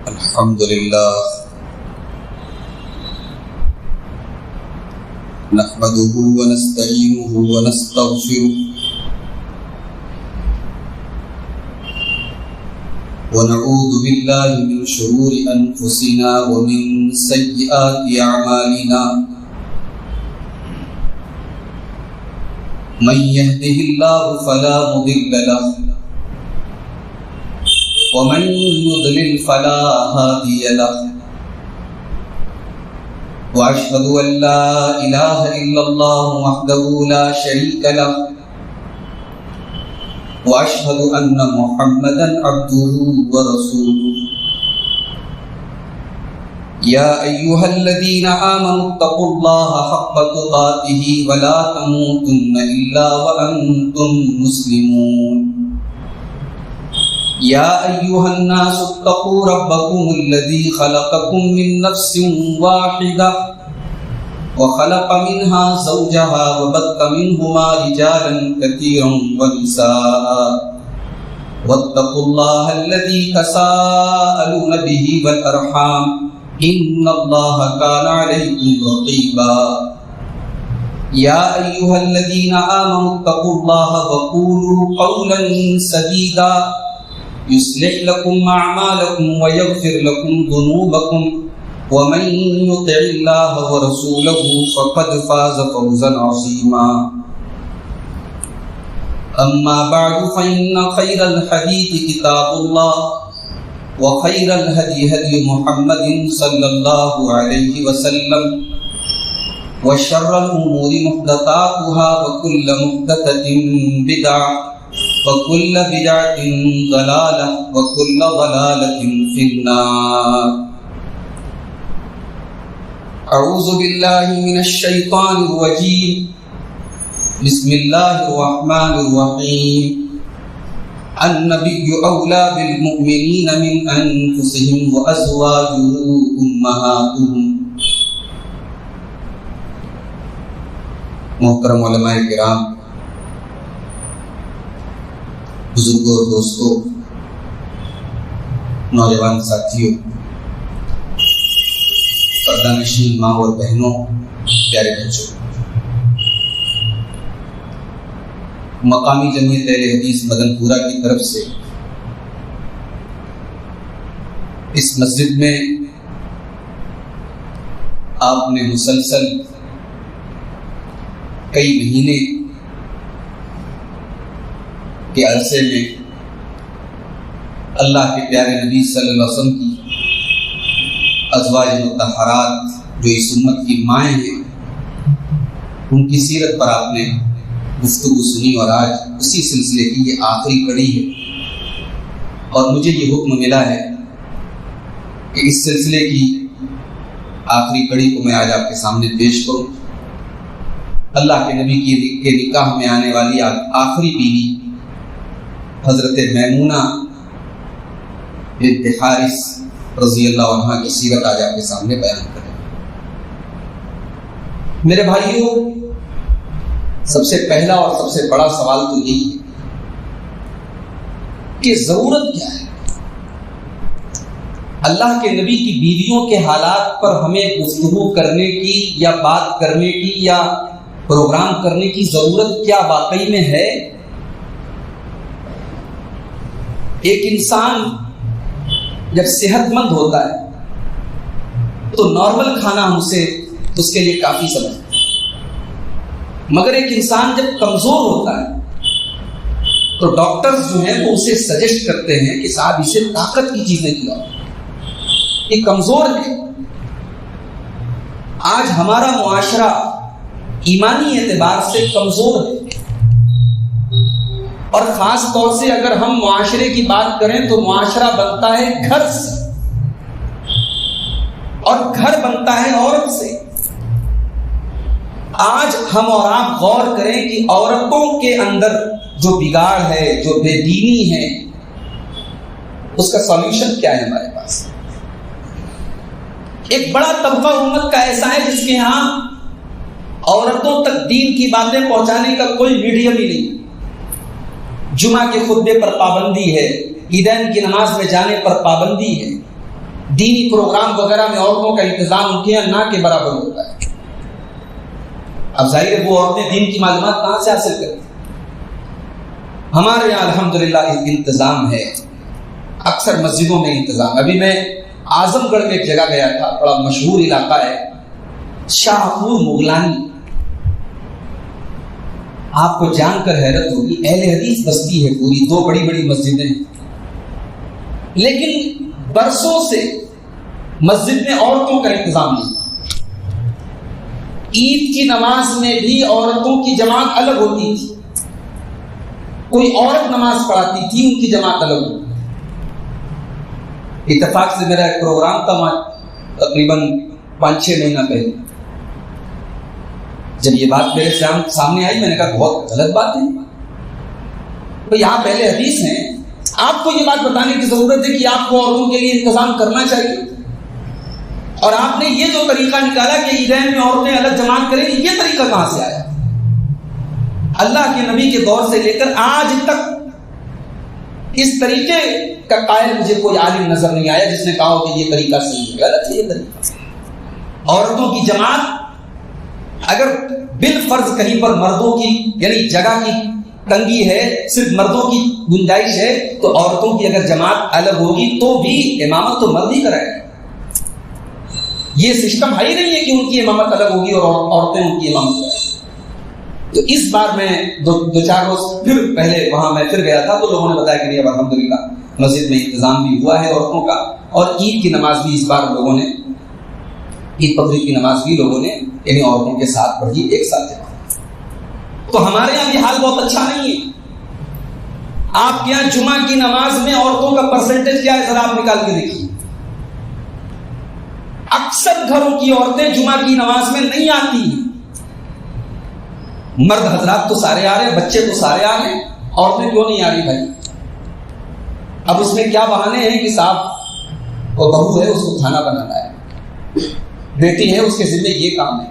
الحمد لله نحمده ونستعينه ونستغفره ونعوذ بالله من شرور أنفسنا ومن سيئات أعمالنا من يهده الله فلا مضل له ومن يضلل فلا هادي له وأشهد أن لا إله إلا الله وحده لا شريك له وأشهد أن محمدا عبده ورسوله يا أيها الذين آمنوا اتقوا الله حق تقاته ولا تموتن إلا وأنتم مسلمون يا أيها الناس اتقوا ربكم الذي خلقكم من نفس واحدة وخلق منها زوجها وبث منهما رجالا كثيرا ونساء واتقوا الله الذي تساءلون به والأرحام إن الله كان عليكم رقيبا يا أيها الذين آمنوا اتقوا الله وقولوا قولا سديدا يصلح لكم أعمالكم ويغفر لكم ذنوبكم ومن يطع الله ورسوله فقد فاز فوزا عظيما أما بعد فإن خير الحديث كتاب الله وخير الهدي هدي محمد صلى الله عليه وسلم وشر الأمور محدثاتها وكل محدثة بدعة وكل بدعة ضلالة وكل ضلالة في النار أعوذ بالله من الشيطان الرجيم بسم الله الرحمن الرحيم النبي أولى بالمؤمنين من أنفسهم وأزواجه أمهاتهم. محترم علماء کرام، بزرگوں اور دوستوں، نوجوان ساتھیوں، پردہ نشین ماں اور بہنوں، پیارے بچوں، مقامی جمعیت اہل حدیث مدن پورہ کی طرف سے اس مسجد میں آپ نے مسلسل کئی مہینے کے عرصے میں اللہ کے پیارے نبی صلی اللہ علیہ وسلم کی ازواج مطہرات جو اس امت کی مائیں ہیں ان کی سیرت پر آپ نے گفتگو سنی، اور آج اسی سلسلے کی یہ آخری کڑی ہے، اور مجھے یہ حکم ملا ہے کہ اس سلسلے کی آخری کڑی کو میں آج آپ کے سامنے پیش کروں۔ اللہ کے نبی کے نکاح میں آنے والی آخری بیوی حضرت میمونہ بنت حارث رضی اللہ عنہ کی سیرت آج آپ کے سامنے بیان کریں۔ میرے بھائیوں، سب سے پہلا اور سب سے بڑا سوال تو یہی ہے کہ ضرورت کیا ہے؟ اللہ کے نبی کی بیویوں کے حالات پر ہمیں گفتگو کرنے کی یا بات کرنے کی یا پروگرام کرنے کی ضرورت کیا واقعی میں ہے؟ ایک انسان جب صحت مند ہوتا ہے تو نارمل کھانا ہم سے اس کے لیے کافی سمجھتا ہے، مگر ایک انسان جب کمزور ہوتا ہے تو ڈاکٹرز جو ہیں وہ اسے سجیسٹ کرتے ہیں کہ صاحب اسے طاقت کی چیزیں کھلاؤ، یہ کمزور ہے۔ آج ہمارا معاشرہ ایمانی اعتبار سے کمزور ہے، اور خاص طور سے اگر ہم معاشرے کی بات کریں تو معاشرہ بنتا ہے گھر سے، اور گھر بنتا ہے عورت سے۔ آج ہم اور آپ غور کریں کہ عورتوں کے اندر جو بگاڑ ہے، جو بے دینی ہے، اس کا سولوشن کیا ہے ہمارے پاس؟ ایک بڑا طبقہ امت کا ایسا ہے جس کے ہاں عورتوں تک دین کی باتیں پہنچانے کا کوئی میڈیم ہی نہیں۔ جمعہ کے خطبے پر پابندی ہے، عیدین کی نماز میں جانے پر پابندی ہے، دینی پروگرام وغیرہ میں عورتوں کا انتظام ان کے یہاں نہ کے برابر ہوتا ہے. اب ظاہر ہے وہ عورتیں دین کی معلومات کہاں سے حاصل کرتی؟ ہمارے یہاں الحمدللہ انتظام ہے، اکثر مسجدوں میں انتظام. ابھی میں اعظم گڑھ میں ایک جگہ گیا تھا، بڑا مشہور علاقہ ہے شاہپور مغلانی. آپ کو جان کر حیرت ہوگی، اہل حدیث بستی ہے پوری، 2 بڑی بڑی مسجدیں ہیں، لیکن برسوں سے مسجد میں عورتوں کا انتظام نہیں. عید کی نماز میں بھی عورتوں کی جماعت الگ ہوتی تھی، کوئی عورت نماز پڑھاتی تھی، ان کی جماعت الگ ہوتی. اتفاق سے میرا ایک پروگرام تھا تقریباً 5-6 مہینہ پہلے. جب یہ بات میرے سامنے آئی میں نے کہا بہت غلط بات ہے بھئی، آپ پہلے حدیث ہیں، آپ کو یہ بات بتانے کی ضرورت ہے کہ آپ کو عورتوں کے لیے انتظام کرنا چاہیے. اور آپ نے یہ جو طریقہ نکالا کہ عیدین میں عورتیں الگ جماعت کریں، یہ طریقہ کہاں سے آیا؟ اللہ کے نبی کے دور سے لے کر آج تک اس طریقے کا قائل مجھے کوئی عالم نظر نہیں آیا جس نے کہا ہو کہ یہ طریقہ صحیح ہے. غلط ہے یہ طریقہ. عورتوں کی جماعت اگر بالفرض کہیں پر مردوں کی یعنی جگہ کی تنگی ہے، صرف مردوں کی گنجائش ہے، تو عورتوں کی اگر جماعت الگ ہوگی تو بھی امامت تو مرد ہی کرائے گا. یہ سسٹم ہے ہی نہیں ہے کہ ان کی امامت الگ ہوگی اور عورتیں ان کی امامت کرائیں. تو اس بار میں 2-4 روز پھر پہلے وہاں میں پھر گیا تھا، تو لوگوں نے بتایا کہ نہیں، اب الحمدللہ مسجد میں انتظام بھی ہوا ہے عورتوں کا، اور عید کی نماز بھی اس بار لوگوں نے، عید بقرعید کی نماز بھی لوگوں نے یعنی عورتوں کے ساتھ پڑھی، ایک ساتھ جمع. تو ہمارے یہاں یہ حال بہت اچھا نہیں ہے. آپ کے یہاں جمعہ کی نماز میں عورتوں کا پرسنٹیج کیا ہے ذرا آپ نکال کے دیکھیے. اکثر گھروں کی عورتیں جمعہ کی نماز میں نہیں آتی. مرد حضرات تو سارے آ رہے ہیں، بچے تو سارے آ رہے ہیں، عورتیں کیوں نہیں آ رہی بھائی؟ اب اس میں کیا بہانے ہیں کہ صاحب وہ بہو ہے، اس کو کھانا بنانا ہے، بیٹی ہے، اس کے ذمہ یہ کام ہے.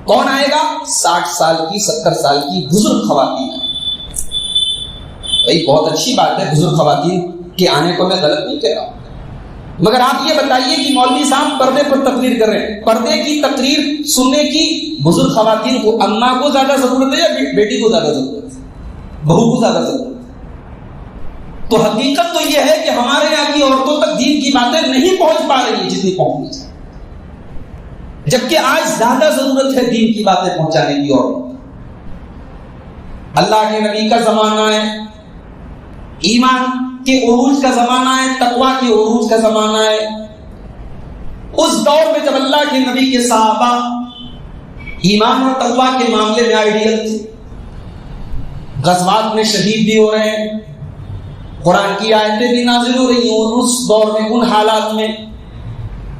کون آئے گا؟ 60 سال کی 70 سال کی بزرگ خواتین. بھائی بہت اچھی بات ہے بزرگ خواتین کے آنے کو میں غلط نہیں کہہ رہا ہوں، مگر آپ یہ بتائیے کہ مولوی صاحب پردے پر تقریر کر رہے ہیں، پردے کی تقریر سننے کی بزرگ خواتین کو، اماں کو زیادہ ضرورت ہے یا بیٹی کو زیادہ ضرورت ہے؟ بہو کو زیادہ ضرورت ہے. تو حقیقت تو یہ ہے کہ ہمارے یہاں کی عورتوں تک دین کی باتیں نہیں پہنچ پا رہی ہیں جتنی پہنچنی چاہیے، جبکہ آج زیادہ ضرورت ہے دین کی باتیں پہنچانے کی. اور اللہ کے نبی کا زمانہ ہے، ایمان کے عروج کا زمانہ ہے، تقویٰ کے عروج کا زمانہ ہے. اس دور میں جب اللہ کے نبی کے صحابہ ایمان اور تقویٰ کے معاملے میں آئیڈیل تھے، غزوات میں شہید بھی ہو رہے ہیں، قرآن کی آیتیں بھی نازل ہو رہی ہیں، اور اس دور میں ان حالات میں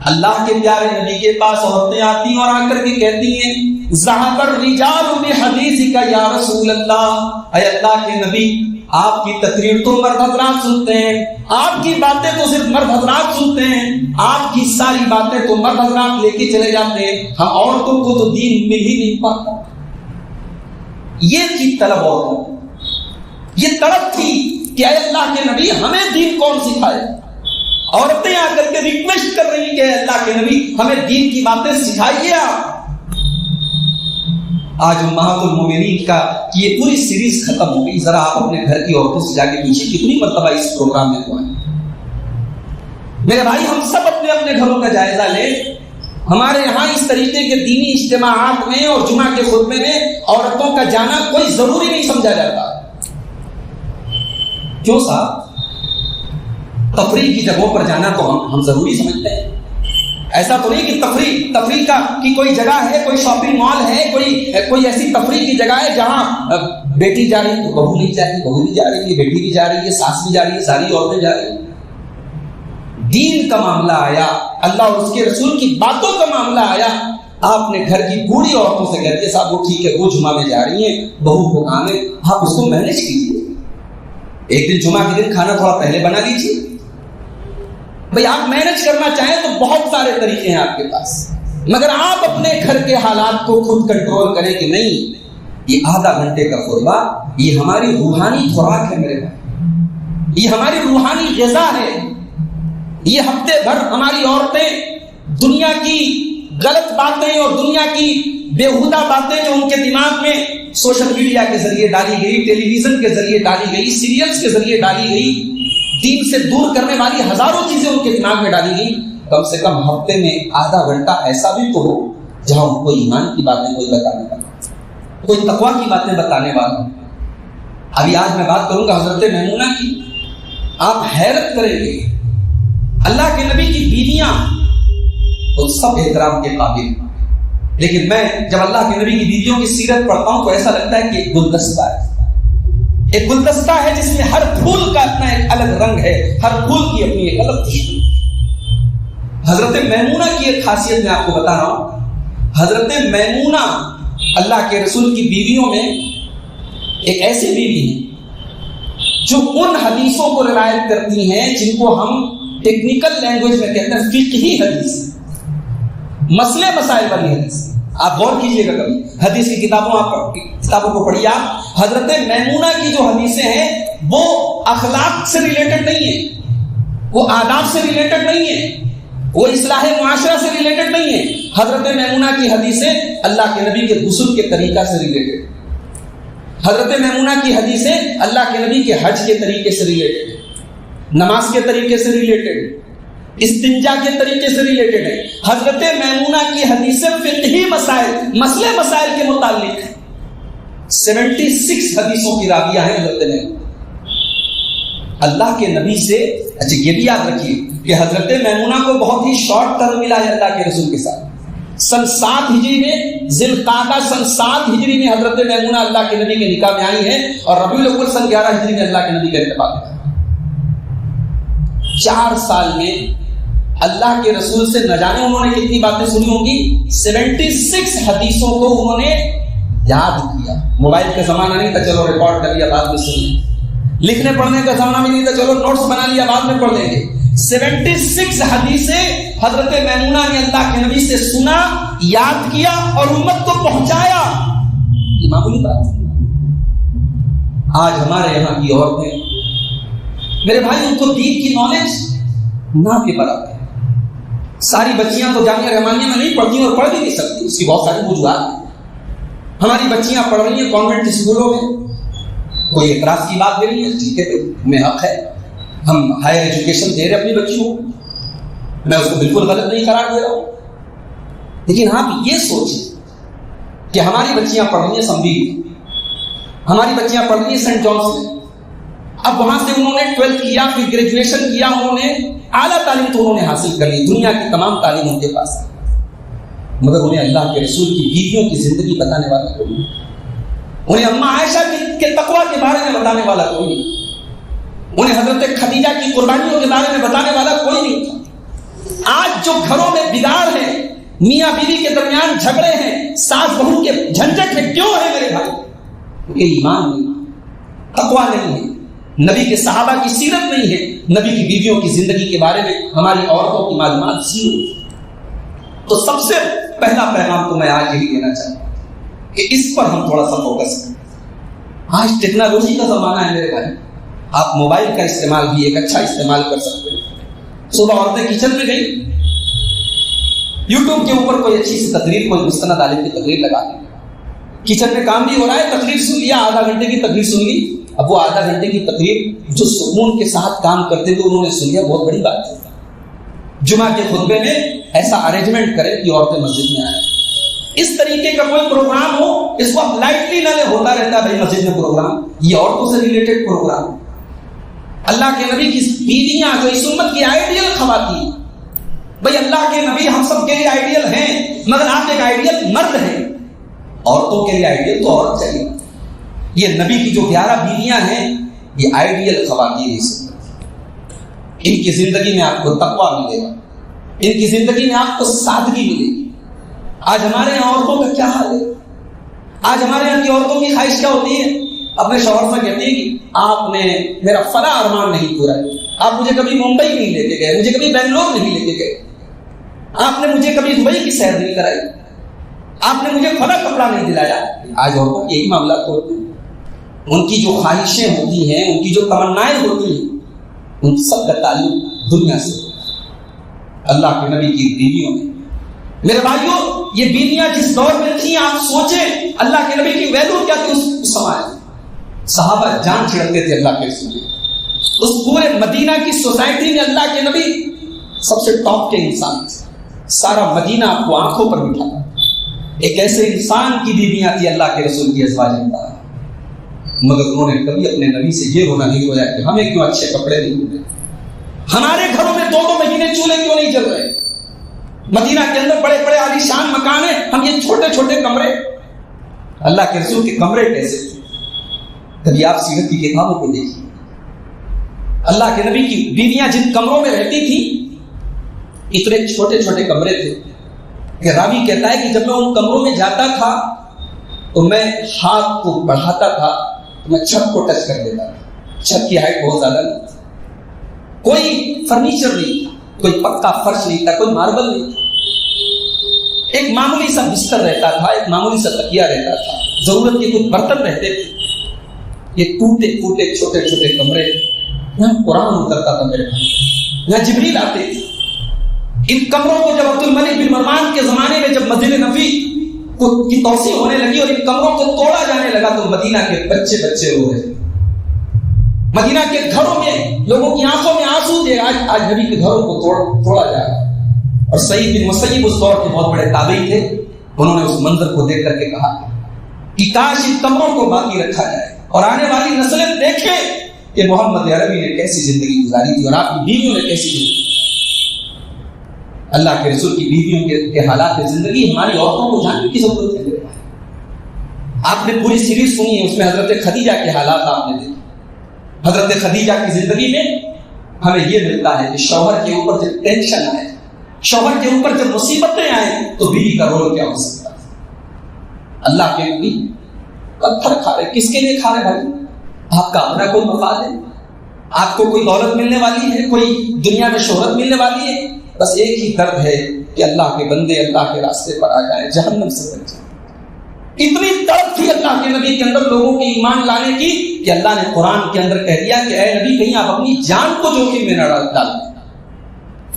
اللہ کے پیارے نبی کے پاس عورتیں آتی ہیں اور آ کر کے کہتی ہیں ذهب الرجال بحدیثک یا رسول اللہ، اے اللہ کے نبی آپ کی تقریر تو مرد حضرات سنتے ہیں، آپ کی باتیں تو صرف مرد حضرات سنتے ہیں، آپ کی ساری باتیں تو مرد حضرات لے کے چلے جاتے ہیں، ہم عورتوں کو تو دین مل ہی نہیں پاتا. یہ تھی طلب عورتوں، یہ طلب تھی کہ اے اللہ کے نبی ہمیں دین کون سکھائے. عورتیں آ کر کے ریکویسٹ کر رہی کہ اللہ کے نبی ہمیں دین کی باتیں سکھائیے آپ. آج امہات المومنین کا یہ پوری سیریز ختم ہو گئی. ذرا آپ اپنے گھر کی عورتوں سے جا کے پوچھیں کتنی مرتبہ اس پروگرام میں ہوا ہے. میرے بھائی ہم سب اپنے اپنے گھروں کا جائزہ لیں. ہمارے یہاں اس طریقے کے دینی اجتماعات میں اور جمعہ کے خطبے میں عورتوں کا جانا کوئی ضروری نہیں سمجھا جاتا. کیوں صاحب؟ تفریح کی جگہوں پر جانا تو ہم ضروری سمجھتے ہیں. ایسا تو نہیں کہ تفریح کا کی کوئی جگہ ہے، کوئی شاپنگ مال ہے، کوئی ایسی تفریح کی جگہ ہے جہاں بیٹی جا رہی ہے تو بہو نہیں جا رہی، بہو بھی جا رہی ہے، بیٹی بھی جا رہی ہے، ساس بھی جا رہی ہے، ساری عورتیں جا رہی ہیں. دین کا معاملہ آیا، اللہ اور اس کے رسول کی باتوں کا معاملہ آیا، آپ نے گھر کی بوڑھی عورتوں سے کہتے ہیں صاحب وہ ٹھیک ہے وہ جمعہ میں جا رہی ہیں، بہو کو کام ہے، آپ اس کو مینج کیجیے. ایک دن جمعہ کے دن کھانا تھوڑا پہلے بنا لیجیے. بھئی آپ مینج کرنا چاہیں تو بہت سارے طریقے ہیں آپ کے پاس، مگر آپ اپنے گھر کے حالات کو خود کنٹرول کریں کہ نہیں یہ آدھا گھنٹے کا خطبہ یہ ہماری روحانی خوراک ہے میرے بھائی، یہ ہماری روحانی غذا ہے، یہ ہفتے بھر ہماری عورتیں دنیا کی غلط باتیں اور دنیا کی بےہودہ باتیں جو ان کے دماغ میں سوشل میڈیا کے ذریعے ڈالی گئی، ٹیلی ویژن کے ذریعے ڈالی گئی، سیریلز کے ذریعے ڈالی گئی، دین سے دور کرنے والی ہزاروں چیزیں ان کے دماغ میں ڈالی گئی، کم سے کم ہفتے میں آدھا گھنٹہ ایسا بھی تو ہو جہاں ان کو ایمان کی باتیں کوئی بتانے والا، کوئی تقویٰ کی باتیں بتانے والا۔ ابھی آج میں بات کروں گا حضرت میمونہ کی، آپ حیرت کریں گے، اللہ کے نبی کی بیویاں تو سب احترام کے قابل، لیکن میں جب اللہ کے نبی کی بیویوں کی سیرت پڑھتا ہوں تو ایسا لگتا ہے کہ ایک گلدستہ ہے، ایک گلدستہ ہے جس میں ہر پھول کا اپنا ایک الگ رنگ ہے، ہر پھول کی اپنی ایک الگ خوشبو۔ حضرت میمونہ کی ایک خاصیت میں آپ کو بتا رہا ہوں، حضرت میمونہ اللہ کے رسول کی بیویوں میں ایک ایسی بیوی ہے جو ان حدیثوں کو روایت کرتی ہیں جن کو ہم ٹیکنیکل لینگویج میں کہتے ہیں فقہی حدیث، مسئلے مسائل والی حدیث۔ آپ غور کیجئے گا، کبھی حدیث کی کتابوں کو پڑھیے آپ، حضرت میمونہ کی جو حدیثیں ہیں وہ اخلاق سے ریلیٹڈ نہیں ہیں، وہ آداب سے ریلیٹڈ نہیں ہیں، وہ اصلاح معاشرہ سے ریلیٹڈ نہیں ہے۔ حضرت میمونہ کی حدیثیں اللہ کے نبی کے غسل کے طریقہ سے ریلیٹڈ، حضرت میمونہ کی حدیثیں اللہ کے نبی کے حج کے طریقے سے ریلیٹڈ، نماز کے طریقے سے ریلیٹڈ، استنجا کے طریقے سے ریلیٹڈ ہے۔ حضرت میمونہ کی حدیثیں فقہی مسائل، مسئلے مسائل کے متعلق ہیں۔ 76 حدیثوں کی راویہ ہیں حضرت میمونہ اللہ کے نبی سے۔ اچھا یہ بھی یاد رکھیے کہ حضرت میمونہ کو بہت ہی شارٹ ٹرم ملا ہے اللہ کے رسول کے ساتھ۔ سن 7 ہجری میں، ذی القعدہ سن 7 ہجری میں حضرت میمونہ اللہ کے نبی کے نکاح میں آئی ہیں، اور ربیع الاول سن 11 ہجری میں اللہ کے نبی کا انتقال ہوا۔ 4 سال میں اللہ کے رسول سے نہ جانے انہوں نے کتنی باتیں سنی ہوں گی، 76 حدیثوں کو انہوں نے یاد کیا۔ موبائل کا زمانہ نہیں تھا، چلو ریکارڈ کر لیا بعد میں سن لیں، لکھنے پڑھنے کا زمانہ بھی نہیں تھا، چلو نوٹس بنا لیا بعد میں پڑھ لیں گے۔ 76 حدیثیں حضرت میمونہ نے اللہ کے نبی سے سنا، یاد کیا اور امت کو پہنچایا۔ یہ معمولی بات ہے۔ آج ہمارے یہاں کی عورتیں، میرے بھائی، ان کو دین کی نالج نہ کے برابر ہے۔ ساری بچیاں تو جامعہ رحمانیہ میں نہیں پڑھتی اور پڑھ بھی نہیں سکتی، اس کی بہت ساری وجوہات ہیں۔ ہماری بچیاں پڑھ رہی ہیں کانوینٹ اسکولوں میں، کوئی اعتراض کی بات نہیں ہے، ٹھیک ہے، ہمیں حق ہے، ہم ہائر ایجوکیشن دے رہے اپنی بچیوں کو، میں اس کو بالکل غلط نہیں قرار دے رہا ہوں، لیکن آپ یہ سوچیں کہ ہماری بچیاں پڑھ رہی ہیں سمبی میں، ہماری بچیاں پڑھ رہی ہیں سینٹ جانس میں، اب وہاں سے انہوں نے 12 کیا، پھر گریجویشن کیا، انہوں نے اعلیٰ تعلیم تو انہوں نے حاصل کر لی، دنیا کی تمام تعلیم ان کے پاس ہے، مگر انہیں اللہ کے رسول کی بیویوں کی زندگی بتانے والا کوئی نہیں، انہیں اماں عائشہ کے تقویٰ کے بارے میں بتانے والا کوئی نہیں، انہیں حضرت خدیجہ کی قربانیوں کے بارے میں بتانے والا کوئی نہیں تھا۔ آج جو گھروں میں بگاڑ ہے، میاں بیوی کے درمیان جھگڑے ہیں، ساس بہو کے جھنجٹ ہے، کیوں ہے میرے بھائی؟ یہ ایمان نہیں، تقویٰ نہیں ہے، نبی کے صحابہ کی سیرت نہیں ہے، نبی کی بیویوں کی زندگی کے بارے میں ہماری عورتوں کی معلومات زیرو۔ تو سب سے پہلا پیغام تو میں آج یہی دینا چاہتا ہوں کہ اس پر ہم تھوڑا سا فوکس کریں۔ آج ٹیکنالوجی کا زمانہ ہے میرے بھائی، آپ موبائل کا استعمال بھی ایک اچھا استعمال کر سکتے ہیں۔ صبح عورتیں کچن میں گئی، یوٹیوب کے اوپر کوئی اچھی سی تقریر، کوئی مستند عالم کی تقریر لگا دی، کچن میں کام بھی ہو رہا ہے، تقریر سن لیا، آدھا گھنٹے کی تقریر سن لی۔ اب وہ آدھا گھنٹے کی تقریر جو سکون کے ساتھ کام کرتے ہوئے انہوں نے سن لیا، بہت بڑی بات ہے۔ جمعہ کے خطبے میں ایسا ارینجمنٹ کریں کہ عورتیں مسجد میں آئیں، اس طریقے کا کوئی پروگرام ہو، اس کو آپ لائٹلی نہ لیں، ہوتا رہتا ہے بھائی مسجد میں پروگرام، یہ عورتوں سے ریلیٹڈ پروگرام۔ اللہ کے نبی کی بیویاں جو اس امت کی آئیڈیل خواتین، بھائی اللہ کے نبی ہم سب کے لیے آئیڈیل ہیں، مگر آپ ایک آئیڈیل مرد ہیں، عورتوں کے لیے آئیڈیل تو عورت چاہیے۔ یہ نبی کی جو 11 بیویاں ہیں، یہ آئیڈیل خواتین ہیں، ان کی زندگی میں آپ کو تقویٰ ملے گا، ان کی زندگی میں آپ کو سادگی ملے گی۔ آج ہمارے یہاں عورتوں کا کیا حال ہے؟ آج ہمارے یہاں کی عورتوں کی خواہش کیا ہوتی ہے؟ اپنے شوہر سے کہتی ہے کہ آپ نے میرا فلاں ارمان نہیں پورا کیا، آپ مجھے کبھی ممبئی نہیں لے کے گئے، مجھے کبھی بنگلور نہیں لے کے گئے، آپ نے مجھے کبھی دبئی کی سیر نہیں کرائی، آپ نے مجھے فلاں کپڑا نہیں دلایا۔ آج عورتوں کے یہی معاملات ہوتے ہیں، ان کی جو خواہشیں ہوتی ہیں، ان کی جو تمنائیں ہوتی ہیں، ان سب کا تعلق دنیا سے، اللہ کے نبی کی بیویوں میں. میرے بھائیوں یہ بیویاں جس دور میں تھیں آپ سوچیں اللہ کے نبی کی ویلو کیا تھی اس سماج. صحابہ جان چھڑکتے تھے اللہ کے رسول. اس پورے مدینہ کی سوسائٹی میں اللہ کے نبی سب سے ٹاپ کے انسان تھے. سارا مدینہ آپ کو آنکھوں پر بٹھا تھا. ایک ایسے انسان کی بیویاں تھی اللہ کے رسول کی ازواج مطہرہ, مگر انہوں نے کبھی اپنے نبی سے یہ رونا نہیں رویا کہ ہمیں کیوں اچھے کپڑے نہیں ملے, ہمارے گھروں میں 2 مہینے چولہے کیوں نہیں جل رہے, مدینہ کے اندر بڑے بڑے عالیشان مکان ہیں, ہم یہ چھوٹے چھوٹے کمرے. اللہ کے رسول کے کمرے کیسے تھے؟ کبھی آپ سیرت کی کتابوں کو دیکھیے. اللہ کے نبی کی بیویاں جن کمروں میں رہتی تھی اتنے چھوٹے چھوٹے کمرے تھے کہ راوی کہتا ہے کہ جب میں ان کمروں میں جاتا تھا تو میں ہاتھ کو بڑھاتا تھا تو میں چھت کو ٹچ کر دیتا تھا. چھت کی ہائٹ بہت زیادہ نہیں تھی, کوئی فرنیچر نہیں تھا, کوئی پکا فرش نہیں تھا, کوئی ماربل نہیں تھا. ایک معمولی سا بستر رہتا تھا, ایک معمولی سا تکیہ رہتا تھا, ضرورت کے کچھ برتن رہتے تھے. یہ ٹوٹے پھوٹے چھوٹے چھوٹے کمرے, یہاں قرآن اترتا تھا میرے بھائی, یہاں جبریل آتے تھے. ان کمروں کو جب عبد الملک بن مروان کے زمانے میں جب مسجد نبوی کی توسیع ہونے لگی اور ان کمروں کو توڑا جانے لگا تو مدینہ کے بچے رو رہے. مدینہ کے گھروں میں لوگوں کی آنکھوں میں آنسو تھے. آج نبی کے گھروں کو توڑا جا رہا ہے. اور سعید بن مسیب اس دور کے بہت بڑے تابعی تھے, انہوں نے اس منظر کو دیکھ کر کے کہا کہ کاش ان کمروں کو باقی رکھا جائے اور آنے والی نسلیں دیکھیں کہ محمد عربی نے کیسی زندگی گزاری تھی اور آپ کی بیویوں نے کیسی زندگی. اللہ کے رسول کی بیویوں کے حالات زندگی ہماری عورتوں کو جاننے کی ضرورت ہے. آپ نے پوری سیریز سنی ہے, اس میں حضرت خدیجہ کے حالات آپ نے دیکھے. حضرت خدیجہ کی زندگی میں ہمیں یہ ملتا ہے کہ شوہر کے اوپر جب ٹینشن آئے, شوہر کے اوپر جب مصیبتیں آئیں تو بیوی کا رول کیا ہو سکتا ہے. اللہ کے نبی پتھر کھا رہے, کس کے لیے کھا رہے بھائی؟ آپ کا اپنا کوئی مفاد ہے؟ آپ کو کوئی دولت ملنے والی ہے, کوئی دنیا میں شہرت ملنے والی ہے؟ بس ایک ہی درد ہے کہ اللہ کے بندے اللہ کے راستے پر آ جائیں, جہنم سے بچ جائیں. اتنی تڑپ تھی اللہ کے نبی کے اندر لوگوں کے ایمان لانے کی کہ اللہ نے قرآن کے اندر کہہ دیا کہ اے نبی کہیں آپ اپنی جان کو جوخم میں نہ ڈال دیں.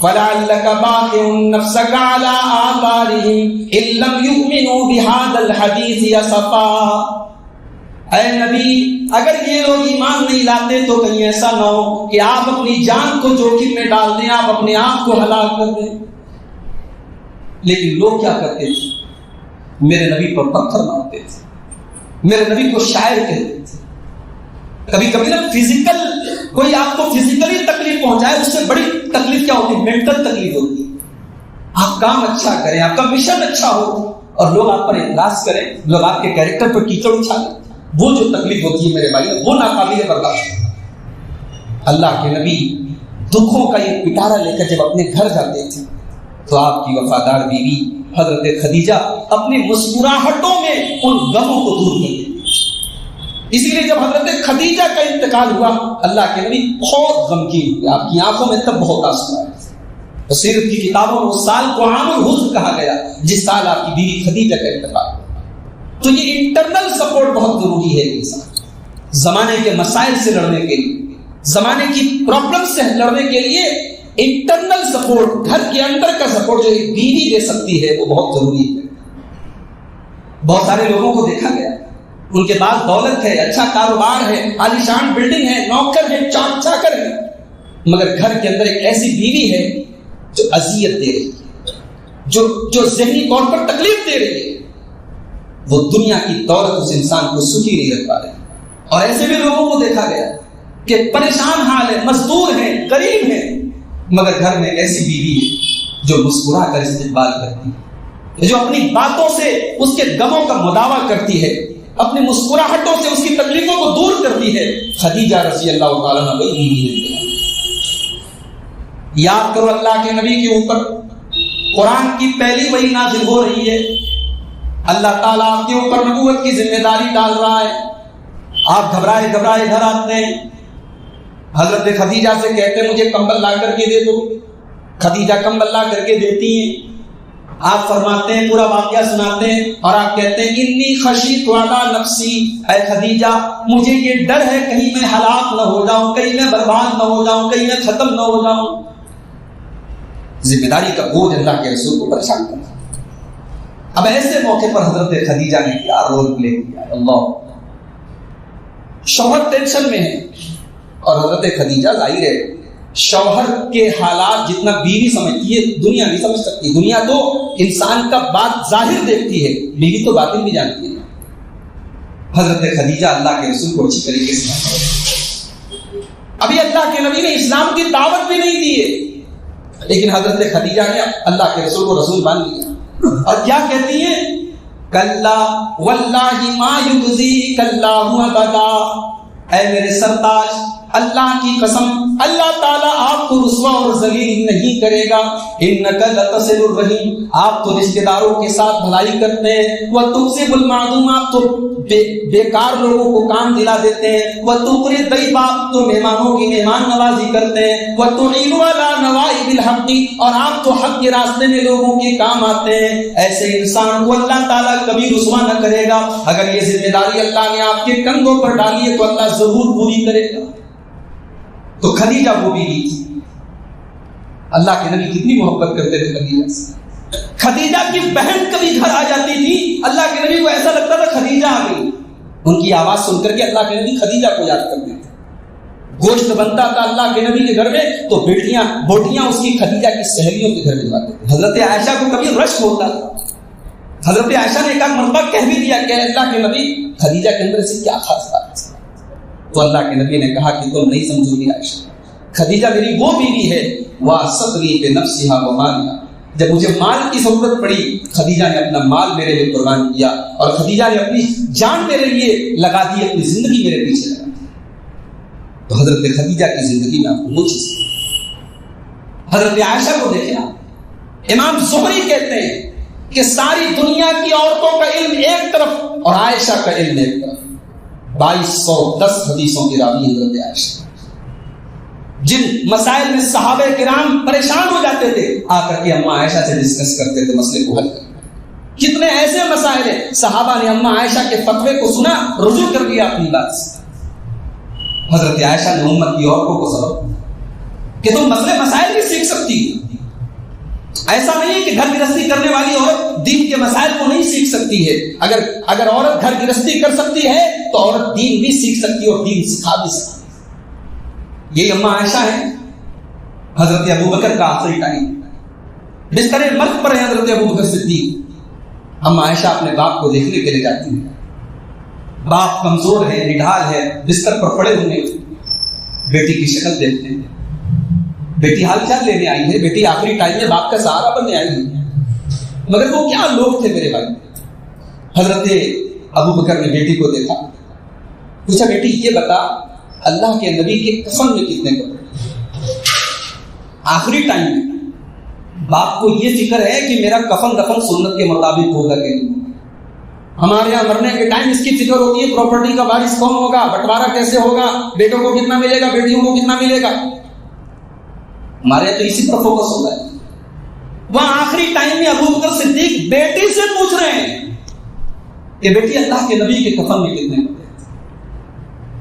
فَلَعَلَّكَ بَاخِعٌ نَفْسَكَ عَلَىٰ آثَارِهِمْ إِن لَّمْ يُؤْمِنُوا بِهَٰذَا الْحَدِيثِ أَسَفًا. اے نبی اگر یہ لوگ ایمان نہیں لاتے تو کہیں ایسا نہ ہو کہ آپ اپنی جان کو جوخم میں ڈال دیں, آپ اپنے آپ کو ہلاک کر دیں. لیکن لوگ کیا کرتے تھے؟ میرے نبی پر پتھر مارتے تھے, میرے نبی کو شاعر کہتے تھے. کبھی کبھی نا فزیکل کوئی آپ کو فزیکلی تکلیف پہنچائے, اس سے بڑی تکلیف کیا ہوتی ہے؟ مینٹل تکلیف ہوتی ہے. آپ کام اچھا کریں, آپ کا مشن اچھا ہو اور لوگ آپ پر اعتراض کریں, لوگ آپ کے کیریکٹر پر کیچڑ اچھالیں, وہ جو تکلیف ہوتی ہے میرے بھائی وہ ناقابل برداشت. اللہ کے نبی دکھوں کا یہ پٹارا لے کر جب اپنے گھر جاتے تھے تو آپ کی وفادار بیوی حضرت خدیجہ اپنی مسکراہٹوں میں ان غموں کو دور کر دیتی. اسی لیے جب حضرت خدیجہ کا انتقال ہوا اللہ کے نبی بہت غمگین ہوئے, آپ کی آنکھوں میں تب بہت آنسو آئے. سیرت کی کتابوں میں اس سال کو عام الحزن کہا گیا جس سال آپ کی بیوی خدیجہ کا انتقال ہوا. تو یہ انٹرنل سپورٹ بہت ضروری ہے انسان زمانے کے مسائل سے لڑنے کے لیے, زمانے کی پرابلم سے لڑنے کے لیے انٹرنل سپورٹ, گھر کے اندر کا سپورٹ جو ایک بیوی دے سکتی ہے وہ بہت ضروری ہے. بہت سارے لوگوں کو دیکھا گیا ان کے پاس دولت ہے, اچھا کاروبار ہے, عالیشان بلڈنگ ہے, نوکر ہے, چاکر ہے, مگر گھر کے اندر ایک ایسی بیوی ہے جو اذیت دے رہی ہے, جو ذہنی طور پر تکلیف دے رہی ہے. وہ دنیا کی دولت اس انسان کو سکھی نہیں رکھ پا رہے. اور ایسے بھی لوگوں کو دیکھا گیا کہ پریشان حال ہے, مزدور ہیں, غریب ہیں, مگر گھر میں ایسی بیوی ہے جو مسکرا کر استقبال کرتی ہے, جو اپنی باتوں سے اس کے غموں کا مداوا کرتی ہے, اپنی مسکراہٹوں سے اس کی تکلیفوں کو دور کرتی ہے. خدیجہ رضی اللہ تعالیٰ عنہ وہی بیوی ہے. یاد کرو اللہ کے نبی کے اوپر قرآن کی پہلی وحی نازل ہو رہی ہے, اللہ تعالیٰ آپ کے اوپر نبوت کی ذمہ داری ڈال رہا ہے, آپ گھبرائے گھر آتے ہیں. حضرت خدیجہ سے کہتے ہیں مجھے کمبل لا کر کے دے دو, خدیجہ کمبل لا کر کے دیتی ہیں. آپ فرماتے ہیں, پورا واقعہ سناتے ہیں اور آپ کہتے ہیں انی خشیت علی نفسی, اے خدیجہ مجھے یہ ڈر ہے کہیں میں ہلاک نہ ہو جاؤں, کہیں میں برباد نہ ہو جاؤں, کہیں میں ختم نہ ہو جاؤں. ذمہ داری کا بوجھ اللہ کے رسول کو پریشان کرنا. اب ایسے موقع پر حضرت خدیجہ نے کیا رول پلے کیا. اللہ، شوہر ٹینشن میں ہے اور حضرت خدیجہ ظاہر ہے شوہر کے حالات جتنا بیوی سمجھتی ہے دنیا نہیں سمجھ سکتی. دنیا تو انسان کا بات ظاہر دیکھتی ہے، بیوی تو باطن بھی جانتی ہے. حضرت خدیجہ اللہ کے رسول کو اچھی طریقے سے ابھی اللہ کے نبی نے اسلام کی دعوت بھی نہیں دی ہے، لیکن حضرت خدیجہ نے اللہ کے رسول کو رسول مان لیا. اور کیا کہتی ہیں؟ کلا واللہ ما یخزیک اللہ ابدا، اے میرے سرتاج اللہ کی قسم اللہ تعالیٰ آپ کو رسوا اور ذلیل نہیں کرے گا. انک لتصل الرحیم، آپ تو رشتہ داروں کے ساتھ بھلائی کرتے ہیں. وتکسب المعدوم، آپ تو بیکار لوگوں کو کام دلا دیتے ہیں. وتقری الضیف، آپ تو مہمانوں کی مہمان نوازی کرتے ہیں. وتعین علی نوائب الحق، اور آپ تو حق کے راستے میں لوگوں کے کام آتے ہیں. ایسے انسان کو اللہ تعالیٰ کبھی رسوا نہ کرے گا. اگر یہ ذمہ داری اللہ نے آپ کے کندھوں پر ڈالی ہے تو اللہ ضرور پوری کرے گا. تو خدیجہ وہ بیوی تھی. اللہ کے نبی کتنی محبت کرتے تھے خدیجہ سے. خدیجہ کی بہن کبھی گھر آ جاتی تھی، اللہ کے نبی کو ایسا لگتا تھا خدیجہ آ گئی. ان کی آواز سن کر کے اللہ کے نبی خدیجہ کو یاد کرتے تھے. گوشت بنتا تھا اللہ کے نبی کے گھر میں تو بوٹیاں اس کی خدیجہ کی سہیلیوں کے گھر بھجواتے تھے. حضرت عائشہ کو کبھی رشک ہوتا تھا. حضرت عائشہ نے ایک مرتبہ کہہ بھی دیا کہ اللہ کے نبی خدیجہ کے اندر سے کیا خاص بات ہے. تو اللہ کے نبی نے کہا کہ تم نہیں سمجھو گی عائشہ، خدیجہ میری وہ بیوی ہے وَاسَقْنِي بِنَفْسِهَا وَمَالِهَا، جب مجھے مال کی ضرورت پڑی خدیجہ نے اپنا مال میرے لیے قربان کیا، اور خدیجہ نے اپنی جان میرے لیے لگا دی، اپنی زندگی میرے پیچھے لگا دی. تو حضرت خدیجہ کی زندگی میں آپ کو وہ چیز. حضرت عائشہ کو دیکھنا، امام زہری کہتے ہیں کہ ساری دنیا کی عورتوں کا علم ایک طرف اور عائشہ کا علم ایک طرف. 2210 حدیثوں کی راوی حضرت عائشہ، جن مسائل میں صحابہ کرام پریشان ہو جاتے تھے آ کر کے اماں عائشہ سے ڈسکس کرتے تھے مسئلے کو حل کرنا. کتنے ایسے مسائل ہیں صحابہ نے اماں عائشہ کے فتوے کو سنا، رجوع کر دیا اپنی بات سے. حضرت عائشہ نے امت کی عورتوں کو سبق کہ تم مسائل بھی سیکھ سکتی ہو. ایسا نہیں ہے کہ گھر گرہستی کرنے والی عورت دین کے مسائل کو نہیں سیکھ سکتی ہے. اگر عورت گھر گرہستی کر سکتی ہے تو عورت دین بھی سیکھ سکتی ہے اور دین سکھا بھی سکتی ہے. یہ اماں عائشہ ہے. حضرت ابو بکر کا آخری ٹائم بستر مرگ پر ہے حضرت ابو بکر صدیق. اماں عائشہ اپنے باپ کو دیکھنے کے لیے جاتی ہیں. باپ کمزور ہے، نڈھال ہے، بستر پر پڑے ہوئے. بیٹی کی شکل دیکھتے ہیں، بیٹی حال چال لینے آئی ہے، بیٹی آخری ٹائم میں باپ کا سہارا بننے آئی ہے. مگر وہ کیا لوگ تھے میرے بھائی. حضرت ابو بکر نے بیٹی کو دیکھا، پوچھا بیٹی یہ بتا اللہ کے نبی کے کفن میں کتنے کپڑے؟ آخری ٹائم میں باپ کو یہ فکر ہے کہ میرا کفن دفن سنت کے مطابق ہوگا کہ نہیں. ہمارے یہاں مرنے کے ٹائم اس کی فکر ہوتی ہے پراپرٹی کا وارث کون ہوگا، بٹوارا کیسے ہوگا، بیٹوں کو کتنا ملے گا، بیٹیوں کو کتنا ملے گا. ہمارے تو اسی پر فوکس ہوتا ہے. وہاں آخری ٹائم میں ابو بکر صدیق بیٹی سے پوچھ رہے ہیں کہ بیٹی اللہ کے نبی کے کفن میں کتنے کپڑے؟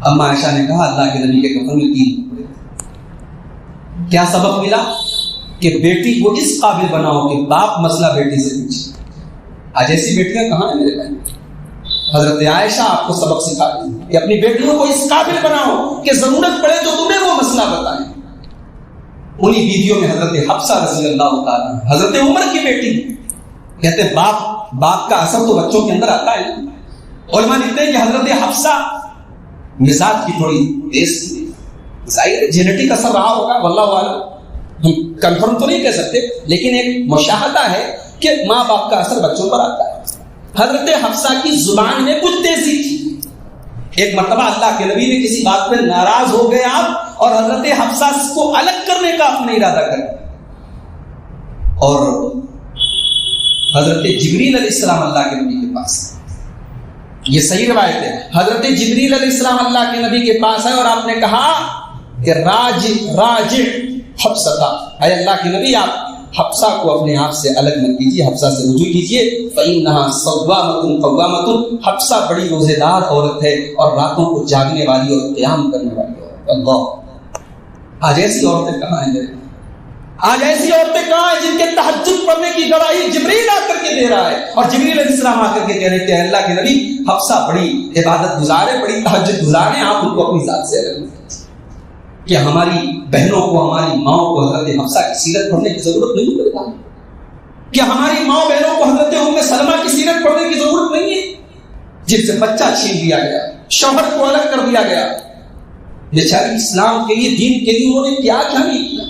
اماں عائشہ نے کہا اللہ کے نبی کے کفن میں 3 کپڑے. کیا سبق ملا؟ کہ بیٹی کو اس قابل بناؤ کہ باپ مسئلہ بیٹی سے پوچھے. آج ایسی بیٹیاں کہاں ہیں میرے بھائی؟ حضرت عائشہ آپ کو سبق سکھا رہی ہیں کہ اپنی بیٹیوں کو اس قابل بناؤ کہ ضرورت پڑے تو تمہیں وہ مسئلہ بتائیں. انہی بیویوں میں حضرت حفصہ رضی اللہ تعالیٰ، حضرت عمر کی بیٹی. کہتے ہیں باپ کا اثر تو بچوں کے اندر آتا ہے. علماء لکھتے ہیں کہ حضرت حفصہ مزاج کی تھوڑی تیز تھی. ظاہر جینیٹک اثر رہا ہوگا، واللہ اعلم، ہم کنفرم تو نہیں کہہ سکتے، لیکن ایک مشاہدہ ہے کہ ماں باپ کا اثر بچوں پر آتا ہے. حضرت حفصہ کی زبان میں کچھ تیزی تھی. ایک مرتبہ اللہ کے نبی نے کسی بات پہ ناراض ہو گئے آپ، اور حضرت حفصہ کو الگ کرنے کا اپنا ارادہ کر، اور حضرت جبریل علیہ السلام اللہ کے نبی کے پاس، یہ صحیح روایت ہے، حضرت جبریل علیہ السلام اللہ کے نبی کے پاس ہے اور آپ نے کہا کہ راج حفصہ، اے اللہ کے نبی آپ حفصہ کو اپنے آپ سے الگ مت کیجیے، حفصہ سے رجوع کیجیے. فَإِنَّهَا صَوَّامَةٌ قَوَّامَةٌ، حفصہ بڑی روزے دار عورت ہے اور راتوں کو جاگنے والی اور قیام کرنے والی عورت. اللہ، آج ایسی عورتیں کہاں ہیں؟ آج ایسی عورتیں کہاں ہیں جن کے تہجد پڑھنے کی گواہی جبریل آ کر کے دے رہا ہے، اور جبریل علیہ السلام آ کر کے کہہ رہے تھے اللہ کے نبی حفصہ بڑی عبادت گزار ہے، بڑی تہجد گزار ہے، آپ ان کو اپنی ذات سے رکھیں۔ کیا ہماری بہنوں کو، ہماری ماؤں کو حضرت حفصہ کی سیرت پڑھنے کی ضرورت نہیں پڑتا؟ کیا ہماری ماں بہنوں کو حضرت ام سلمہ کی سیرت پڑھنے کی ضرورت نہیں ہے، جن سے بچہ چھین دیا گیا، شوہر کو الگ کر دیا گیا؟ بیچاری اسلام کے لیے، دین کے لیے انہوں نے کیا کیا نہیں کیا،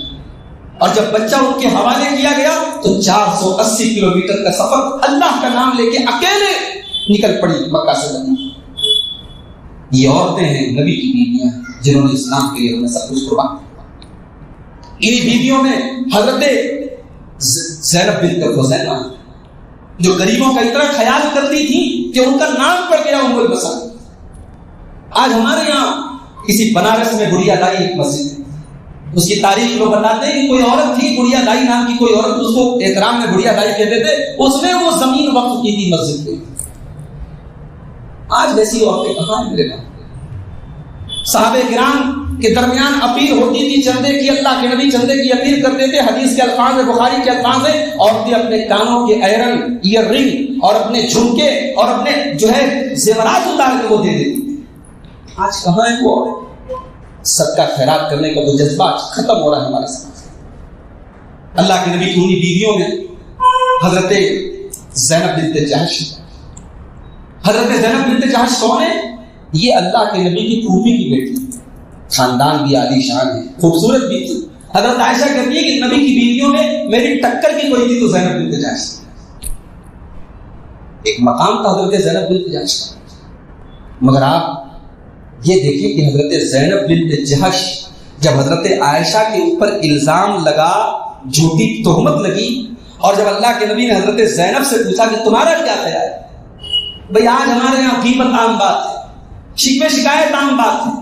اور جب بچہ ان کے حوالے کیا گیا تو 480 کلومیٹر کا سفر اللہ کا نام لے کے اکیلے نکل پڑی مکہ سے مدینہ۔ یہ عورتیں ہیں نبی کی بیویاں جنہوں نے اسلام کے لیے سب کچھ قربان کیا۔ انہی بیویوں میں حضرت زینب بنت خزیمہ جو غریبوں کا اتنا خیال کرتی تھی کہ ان کا نام پڑ گیا ام البصر۔ آج ہمارے یہاں کسی بنارس میں بڑھیا دائی ایک مسجد ہے، اس کی تاریخ لوگ بتاتے ہیں کہ کوئی عورت تھی بڑھیا دائی نام کی، کوئی عورت، اس کو احترام میں بڑھیا دائی کہتے تھے، اس نے وہ زمین وقف کی تھی مسجد کے۔ آج ویسی عورتیں کہاں ملے گا؟ صحابہ کرام کے درمیان اپیل ہوتی تھی چندے کی، اللہ کے نبی چندے کی اپیل کرتے تھے، حدیث کے الفاظ ہے، بخاری کے الفاظ ہے، عورتیں اپنے کانوں کے ایرن، ایئر رنگ اور اپنے جھمکے اور اپنے جو ہے زیورات اتار کے وہ دے دیتی۔ آج کہاں ہے وہ عورت؟ صدقہ خیرات کرنے کا وہ جذبہ ختم ہو رہا ہے ہمارے سماج۔ اللہ کے نبی کی انہی بیویوں میں حضرت زینب بنت جحش، حضرت زینب بنت جحش کون ہے؟ یہ اللہ کے نبی کی پھوپھی کی بیٹی، خاندان بھی عالی شان ہے، خوبصورت بھی تھی۔ حضرت عائشہ کہتی ہے کہ نبی کی بیویوں میں میری ٹکر کی کوئی تھی تو زینب بنت جحش، ایک مقام تھا حضرت زینب بنت جحش کا۔ مگر آپ یہ دیکھیں کہ حضرت زینب بنت جحش جب حضرت عائشہ کے اوپر الزام لگا، جھوٹی تہمت لگی، اور جب اللہ کے نبی نے حضرت زینب سے پوچھا کہ تمہارا کیا خیال ہے؟ بھئی آج ہمارے یہاں غیبت عام بات ہے، شکوے شکایت عام بات ہے،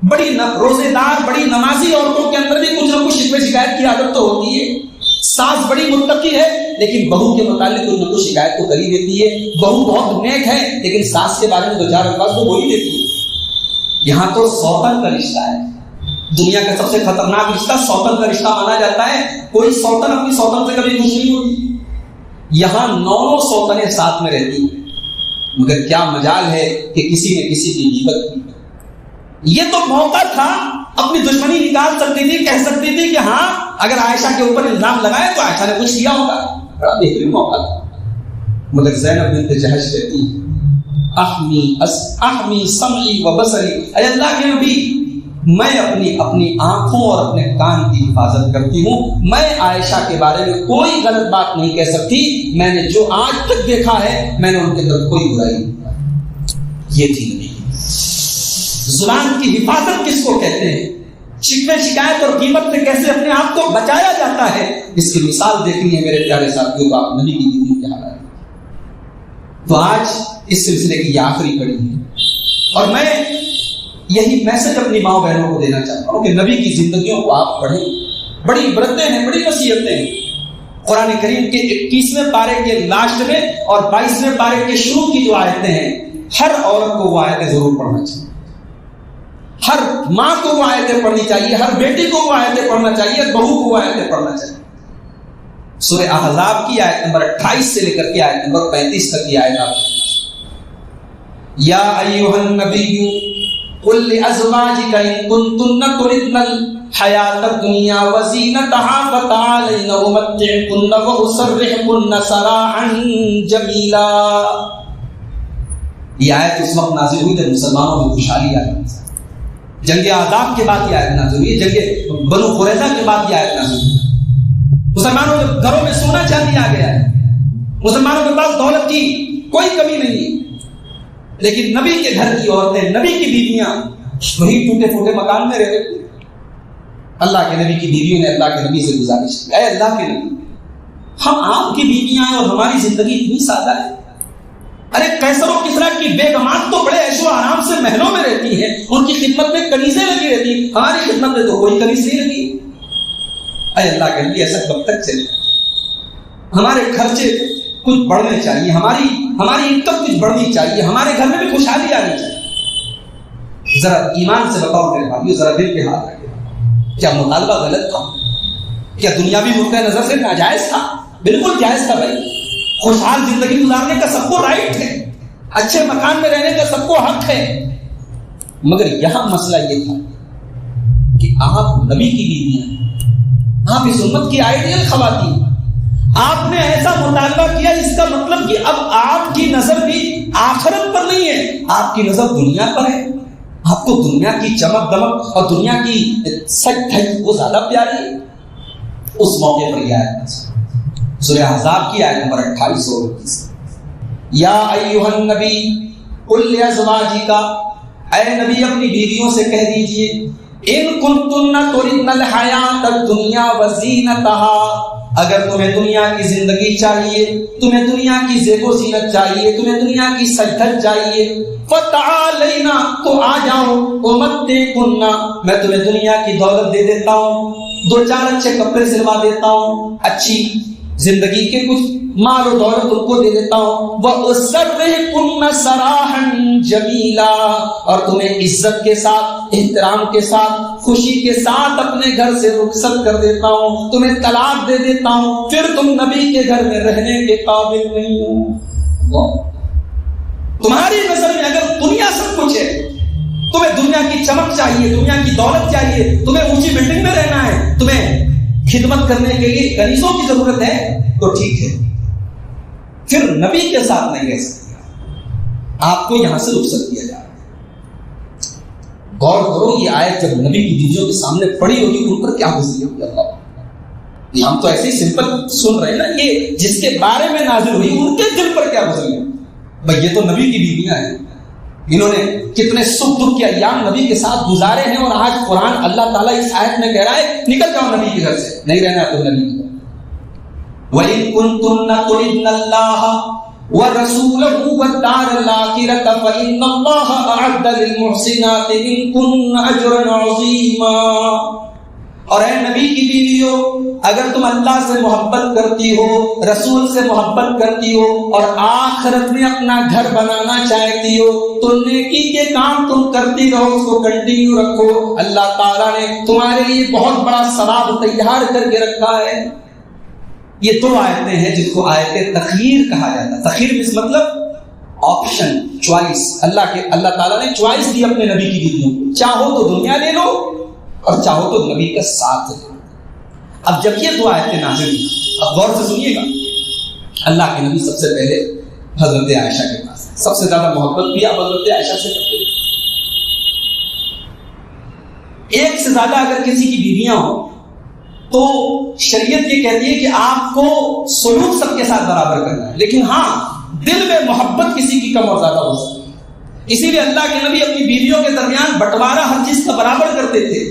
بڑی روزے دار، بڑی نمازی عورتوں کے اندر بھی کچھ نہ کچھ شکوے شکایت کی عادت تو ہوتی ہے۔ ساس بڑی متقی ہے لیکن بہو کے متعلق کچھ نہ کچھ شکایت تو کر ہی دیتی ہے، بہو بہت نیک ہے لیکن ساس کے بارے میں دو چار الفاظ تو بول ہی دیتی ہے۔ یہاں تو سوتن کا رشتہ ہے، دنیا کا سب سے خطرناک رشتہ سوتن کا رشتہ مانا جاتا ہے۔ کوئی سوتن اپنی سوتن سے کبھی خوش نہیں ہوتی۔ یہاں 9 سوتنیں ساتھ میں رہتی ہیں، مگر کیا مجال ہے کہ کسی نے کسی کی غیبت کی۔ یہ تو موقع تھا، اپنی دشمنی نکال سکتی تھی، کہہ سکتی تھی کہ ہاں اگر عائشہ کے اوپر الزام لگائے تو عائشہ نے کچھ کیا ہوگا، بڑا بہترین موقع تھا۔ مگر زینب بنت جحش کہتی ہے احمی سمعی و بصری، اے اللہ کے نبی میں اپنی آنکھوں اور اپنے کان کی حفاظت کرتی ہوں، میں عائشہ کے بارے میں کوئی غلط بات نہیں کہہ سکتی، میں نے جو آج تک دیکھا ہے میں نے ان کے اندر کوئی برائی نہیں۔ یہ تھی نبی زبان کی حفاظت کس کو کہتے ہیں، شکوے شکایت اور غیبت سے کیسے اپنے آپ کو بچایا جاتا ہے، اس کی مثال دیکھنی ہے میرے پیارے ساتھیوں کو، آپ نبی کی بیوی کے حالات۔ تو آج اس سلسلے کی یہ آخری کڑی ہے، اور میں یہی میسج اپنی ماں بہنوں کو دینا چاہتا ہوں کہ نبی کی زندگیوں کو آپ پڑھیں، بڑی عبرتیں ہیں، بڑی نصیحتیں ہیں۔ قرآن کریم کے 21ویں پارے کے لاسٹ میں اور 22ویں پارے کے شروع کی جو آیتیں ہیں، ہر عورت کو وہ آیتیں ضرور پڑھنا چاہیے، ہر ماں کو وہ آیتیں پڑھنی چاہیے، ہر بیٹی کو وہ آیتیں پڑھنا چاہیے، بہو کو وہ آیتیں پڑھنا چاہیے۔ سورہ احزاب کی آیت نمبر 28 سے لے کر کے آیت نمبر 35 تک کی آیت آپ یا ایھا النبی قل لازواجک ان کنتن تردن الحیاۃ الدنیا وزینتها فتعالین امتعکن واسرحکن سراحا جمیلا۔ یہ آیت اس وقت نازل ہوئی جب مسلمانوں میں خوشحالی آئی، جنگ احزاب کے بعد یہ آیت نازل ہوئی، جنگ بنو قریظہ کے بعد یہ آیت نازل ہوئی۔ مسلمانوں کے گھروں میں سونا چاندی آ گیا ہے، مسلمانوں کے پاس دولت کی کوئی کمی نہیں ہے، لیکن نبی کے گھر کی عورتیں، نبی کی بیویاں وہی ٹوٹے پھوٹے مکان میں رہتے تھے۔ اللہ کے نبی کی بیویوں نے اللہ کے نبی سے گزارش کی، اے اللہ کے نبی ہم آپ کی بیویاں ہیں اور ہماری زندگی اتنی سادہ ہے، ارے قیصر و کسریٰ کی بیگمات تو بڑے عیش و آرام سے محلوں میں رہتی ہیں، ان کی خدمت میں کنیزیں لگی رہتی ہیں، ہماری خدمت میں تو کوئی کنیز نہیں لگی۔ اے اللہ کے نبی ایسا کب تک چلے؟ ہمارے خرچے کچھ بڑھنے چاہیے، ہماری انکم کچھ بڑھنی چاہیے، ہمارے گھر میں بھی خوشحالی آنی چاہیے۔ ذرا ایمان سے بتاؤ میرے بھائیو، ذرا دل کے ہاتھ رکھے، کیا مطالبہ غلط تھا؟ کیا دنیاوی نقطۂ نظر سے ناجائز تھا؟ بالکل جائز تھا بھائی. خوشحال زندگی گزارنے کا سب کو رائٹ ہے, اچھے مکان میں رہنے کا سب کو حق ہے, مگر یہاں مسئلہ یہ تھا کہ آپ نبی کی بیویاں ہیں, آپ اس امت کی آئیڈیل خواتین, آپ نے ایسا مطالبہ کیا جس کا مطلب کہ اب آپ کی نظر بھی آخرت پر نہیں ہے, آپ کی نظر دنیا پر ہے. آپ کو دنیا کی چمک دمک اور دنیا کی سچ دھج وہ زیادہ پیاری ہے. اس موقع پر یہ آیت سورہ احزاب کی آیت نمبر 28 اور 29, یا ایھا النبی قل لازواجک, اے نبی اپنی بیویوں سے کہہ دیجئے, ان کنتن تردن الحیات الدنیا وزینتها, اگر تمہیں دنیا کی زندگی چاہیے, تمہیں دنیا کی زیب و زینت چاہیے, تمہیں دنیا کی سج دھج چاہیے, فتعالینا, تو آ جاؤ, امتعکن, میں تمہیں دنیا کی دولت دے دیتا ہوں, 2-4 اچھے کپڑے سلوا دیتا ہوں, اچھی زندگی کے کچھ مال و دولت ان کو دے دیتا ہوں, وَأُسَرِّحْكُنَّ سَرَاحًا جَمِيلًا, اور تمہیں عزت کے ساتھ, احترام کے ساتھ, خوشی کے ساتھ اپنے گھر سے رخصت کر دیتا ہوں, تمہیں طلاق دے دیتا ہوں, پھر تم نبی کے گھر میں رہنے کے قابل نہیں ہو. تمہاری نظر میں اگر دنیا سب کچھ ہے, تمہیں دنیا کی چمک چاہیے, دنیا کی دولت چاہیے, تمہیں اونچی بلڈنگ میں رہنا ہے, تمہیں خدمت کرنے کے لیے کنیزوں کی ضرورت ہے, تو ٹھیک ہے, پھر نبی کے ساتھ نہیں رہ سکتے, آپ کو یہاں سے رخصت کیا جائے. غور کرو, یہ آیت جب نبی کی بیویوں کے سامنے پڑی ہوگی ان پر کیا گزری ہوگی. اللہ, یہ ہم تو ایسے ہی سمپل سن رہے ہیں نا, یہ جس کے بارے میں نازل ہوئی ان کے دل پر کیا گزری ہوگی. بھائی یہ تو نبی کی بیویاں ہیں, انہوں نے کتنے سکھ دکھ کے ایام نبی کے ساتھ گزارے ہیں, اور آج قرآن اللہ تعالیٰ اس آیت میں کہہ رہا ہے نکل جاؤ نبی کے گھر سے, نہیں رہنا تو نبی کے گھر. وَإِن كُنتُنَّ تُرِدْنَ اللَّهَ وَرَسُولَهُ وَالدَّارَ الْآخِرَةَ فَإِنَّ اللَّهَ أَعَدَّ لِلْمُحْسِنَاتِ مِنكُنَّ أَجْرًا عَظِيمًا. اور اے نبی کی بیویوں, اگر تم اللہ سے محبت کرتی ہو, رسول سے محبت کرتی ہو, اور آخرت میں اپنا گھر بنانا چاہتی ہو, تو نیکی کے کام تم کرتی رہو, اس کو کنٹینیو رکھو. اللہ تعالیٰ نے تمہارے لیے بہت بڑا ثواب تیار کر کے رکھا ہے. یہ 2 آیتیں ہیں جس کو آیت تخیر کہا جاتا ہے. تخیر اس مطلب آپشن, چوائس. اللہ تعالیٰ نے چوائس دی اپنے نبی کی بیویوں کو, چاہو تو دنیا لے لو اور چاہو تو نبی کا ساتھ لے لو. اب جب یہ 2 آیتیں نازل ہوئی, اب غور سے سنیے گا, اللہ کے نبی سب سے پہلے حضرت عائشہ کے پاس, سب سے زیادہ محبت بھی آپ حضرت عائشہ سے کرتے ہیں. ایک سے زیادہ اگر کسی کی بیویاں ہوں تو شریعت یہ کہتی ہے کہ آپ کو سلوک سب کے ساتھ برابر کرنا ہے, لیکن ہاں دل میں محبت کسی کی کم اور زیادہ ہو سکتی ہے. اسی لیے اللہ کے نبی اپنی بیویوں کے درمیان بٹوارا ہر چیز کا برابر کرتے تھے,